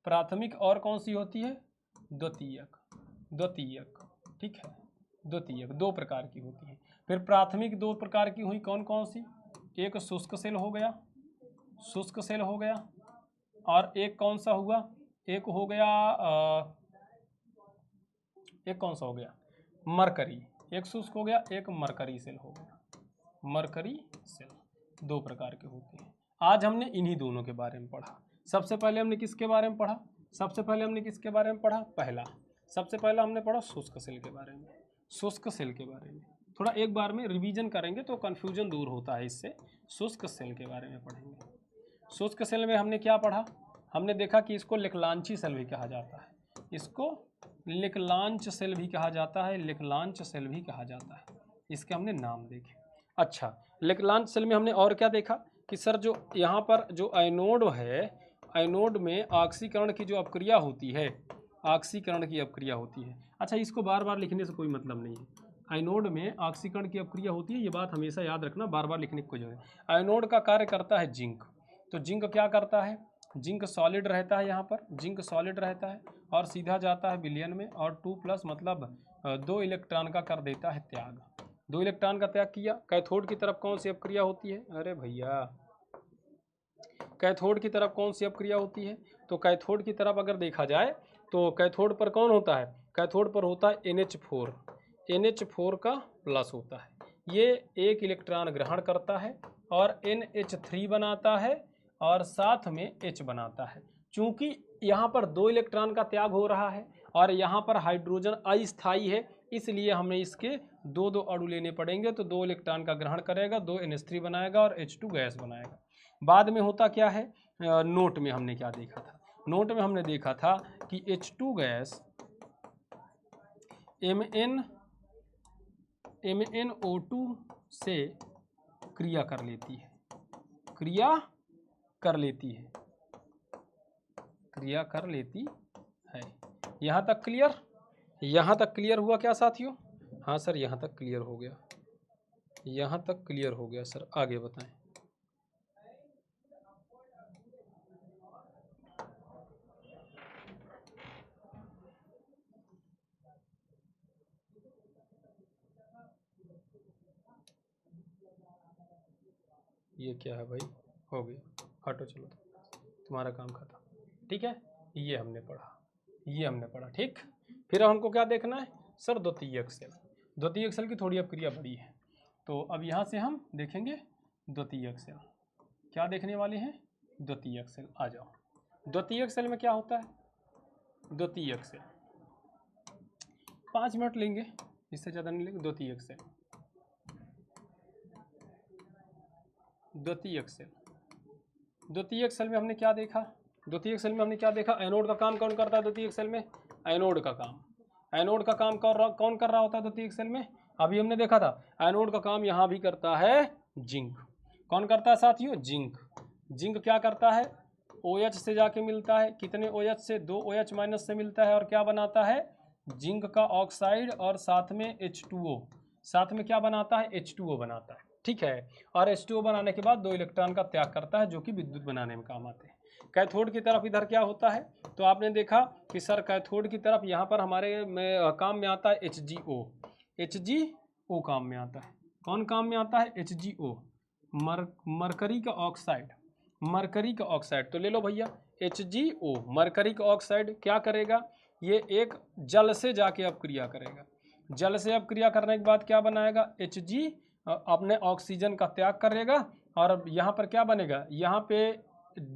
S1: प्राथमिक और कौन सी होती है, द्वितीयक, ठीक है, द्वितीयक 2 प्रकार की होती है। फिर प्राथमिक 2 प्रकार की हुई, कौन कौन सी, एक शुष्क सेल हो गया, और एक कौन सा हुआ, एक हो गया एक कौन सा हो गया, मरकरी। एक शुष्क हो गया, एक मरकरी सेल हो गया, मरकरी सेल 2 प्रकार के होते हैं। आज हमने इन्हीं दोनों के बारे में पढ़ा। सबसे पहले हमने किसके बारे में पढ़ा, पहला सबसे पहला हमने पढ़ा शुष्क सेल के बारे में, थोड़ा एक बार में रिवीजन करेंगे तो कन्फ्यूजन दूर होता है इससे। शुष्क सेल के बारे में पढ़ेंगे। शुष्क सेल में हमने क्या पढ़ा, हमने देखा कि इसको लिकलांची सेल भी कहा जाता है, इसको लिकलांच सेल भी कहा जाता है, इसके हमने नाम देखे। अच्छा, लिकलांच सेल में हमने और क्या देखा कि सर जो यहाँ पर जो एनोड है, एनोड में ऑक्सीकरण की जो अपक्रिया होती है, अच्छा इसको बार बार लिखने से कोई मतलब नहीं है। एनोड में ऑक्सीकरण की अपक्रिया होती है, ये बात हमेशा याद रखना, बार बार लिखने की कोई जरूरत नहीं। एनोड का कार्य करता है जिंक, तो जिंक क्या करता है, जिंक सॉलिड रहता है, यहाँ पर जिंक सॉलिड रहता है और सीधा जाता है विलयन में, और 2+ मतलब 2 इलेक्ट्रॉन का कर देता है त्याग। 2 इलेक्ट्रॉन का त्याग किया। कैथोड की तरफ कौन सी अपक्रिया होती है? अरे भैया, कैथोड की तरफ कौन सी अपक्रिया होती है? तो कैथोड की तरफ अगर देखा जाए तो कैथोड पर कौन होता है? कैथोड पर होता है NH4। NH4 का प्लस होता है, ये 1 इलेक्ट्रॉन ग्रहण करता है और NH3 बनाता है और साथ में H बनाता है। चूंकि यहाँ पर 2 इलेक्ट्रॉन का त्याग हो रहा है और यहाँ पर हाइड्रोजन अस्थायी है, इसलिए हमें इसके 2 अणु लेने पड़ेंगे। तो 2 इलेक्ट्रॉन का ग्रहण करेगा, 2 NH3 बनाएगा और H2 गैस बनाएगा। बाद में होता क्या है? नोट में हमने क्या देखा था? नोट में हमने देखा था कि H2 गैस MnO2 से क्रिया कर लेती है, क्रिया कर लेती है। यहाँ तक क्लियर? यहाँ तक क्लियर हुआ क्या साथियों? हाँ सर, यहाँ तक क्लियर हो गया, यहाँ तक क्लियर हो गया सर। आगे बताएं। ये क्या है भाई? हो गया, हटो, चलो तुम्हारा काम खत्म। ठीक है, ये हमने पढ़ा, ठीक। फिर हमको क्या देखना है सर? द्वितीयक सेल। द्वितीयक सेल की थोड़ी अपक्रिया बड़ी है, तो अब यहाँ से हम देखेंगे द्वितीयक सेल। क्या देखने वाले हैं? द्वितीयक सेल। आ जाओ। द्वितीयक सेल में क्या होता है? द्वितीयक सेल 5 मिनट लेंगे, इससे ज़्यादा नहीं लेंगे। द्वितीयक सेल, द्वितीयक सेल। द्वितीयक सेल में हमने क्या देखा? द्वितीयक सेल में हमने क्या देखा? एनोड का काम कौन करता है द्वितीयक सेल में? एनोड का काम। एनोड का काम कौन कर रहा होता है द्वितीयक सेल में? अभी हमने देखा था एनोड का काम यहाँ भी करता है जिंक। कौन करता है साथियों? जिंक। जिंक क्या करता है? OH से जाके मिलता है। कितने OH से? 2 OH- से मिलता है और क्या बनाता है? जिंक का ऑक्साइड और साथ में H2O। साथ में क्या बनाता है? H2O बनाता है। ठीक है, और H2O बनाने के बाद 2 इलेक्ट्रॉन का त्याग करता है, जो कि विद्युत बनाने में काम आते हैं। कैथोड की तरफ इधर क्या होता है? तो आपने देखा कि सर कैथोड की तरफ यहाँ पर हमारे में काम में आता है HgO। HgO काम में आता है। कौन काम में आता है? HgO, मरकरी का ऑक्साइड। मरकरी का ऑक्साइड तो ले लो भैया, HgO मरकरी का ऑक्साइड क्या करेगा? ये एक जल से जाके अपक्रिया करेगा। जल से अपक्रिया करने के बाद क्या बनाएगा? Hg अपने ऑक्सीजन का त्याग करेगा और यहाँ पर क्या बनेगा? यहाँ पे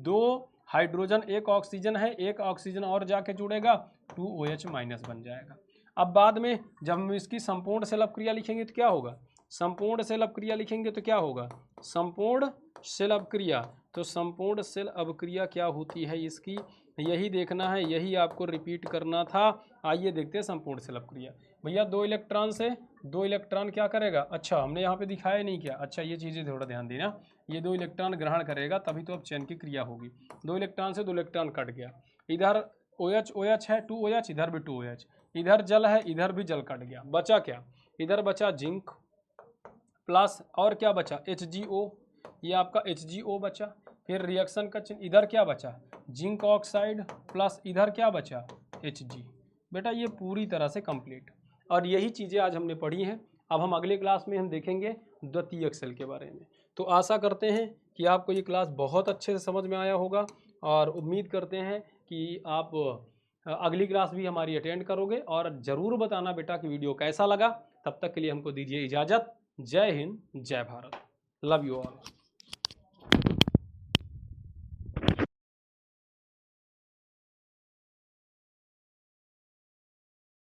S1: 2 हाइड्रोजन, 1 ऑक्सीजन है, 1 ऑक्सीजन और जाके जुड़ेगा, 2 OH- बन जाएगा। अब बाद में जब हम इसकी संपूर्ण सेल अपक्रिया लिखेंगे तो क्या होगा? संपूर्ण सेल अपक्रिया लिखेंगे तो क्या होगा? संपूर्ण सेल अपक्रिया। तो संपूर्ण सेल अपक्रिया क्या होती है इसकी, यही देखना है, यही आपको रिपीट करना था। आइए देखते हैं संपूर्ण सेल अपक्रिया। भैया 2 इलेक्ट्रॉन से 2 इलेक्ट्रॉन क्या करेगा? अच्छा, हमने यहाँ पे दिखाया नहीं क्या? अच्छा, ये चीज़ें थोड़ा ध्यान देना। ये 2 इलेक्ट्रॉन ग्रहण करेगा तभी तो अब चयन की क्रिया होगी। 2 इलेक्ट्रॉन से 2 इलेक्ट्रॉन कट गया। इधर OH है, 2 OH, इधर भी 2 OH, इधर जल है, इधर भी जल कट गया। बचा क्या? इधर बचा जिंक प्लस और क्या बचा? HgO। ये आपका HgO बचा। फिर रिएक्शन का चिन्ह, इधर क्या बचा? जिंक ऑक्साइड प्लस इधर क्या बचा? Hg। बेटा ये पूरी तरह से कंप्लीट, और यही चीज़ें आज हमने पढ़ी हैं। अब हम अगले क्लास में हम देखेंगे द्वितीयक सेल के बारे में। तो आशा करते हैं कि आपको ये क्लास बहुत अच्छे से समझ में आया होगा, और उम्मीद करते हैं कि आप अगली क्लास भी हमारी अटेंड करोगे। और ज़रूर बताना बेटा कि वीडियो कैसा लगा। तब तक के लिए हमको दीजिए इजाज़त। जय हिंद, जय भारत, लव यू ऑल।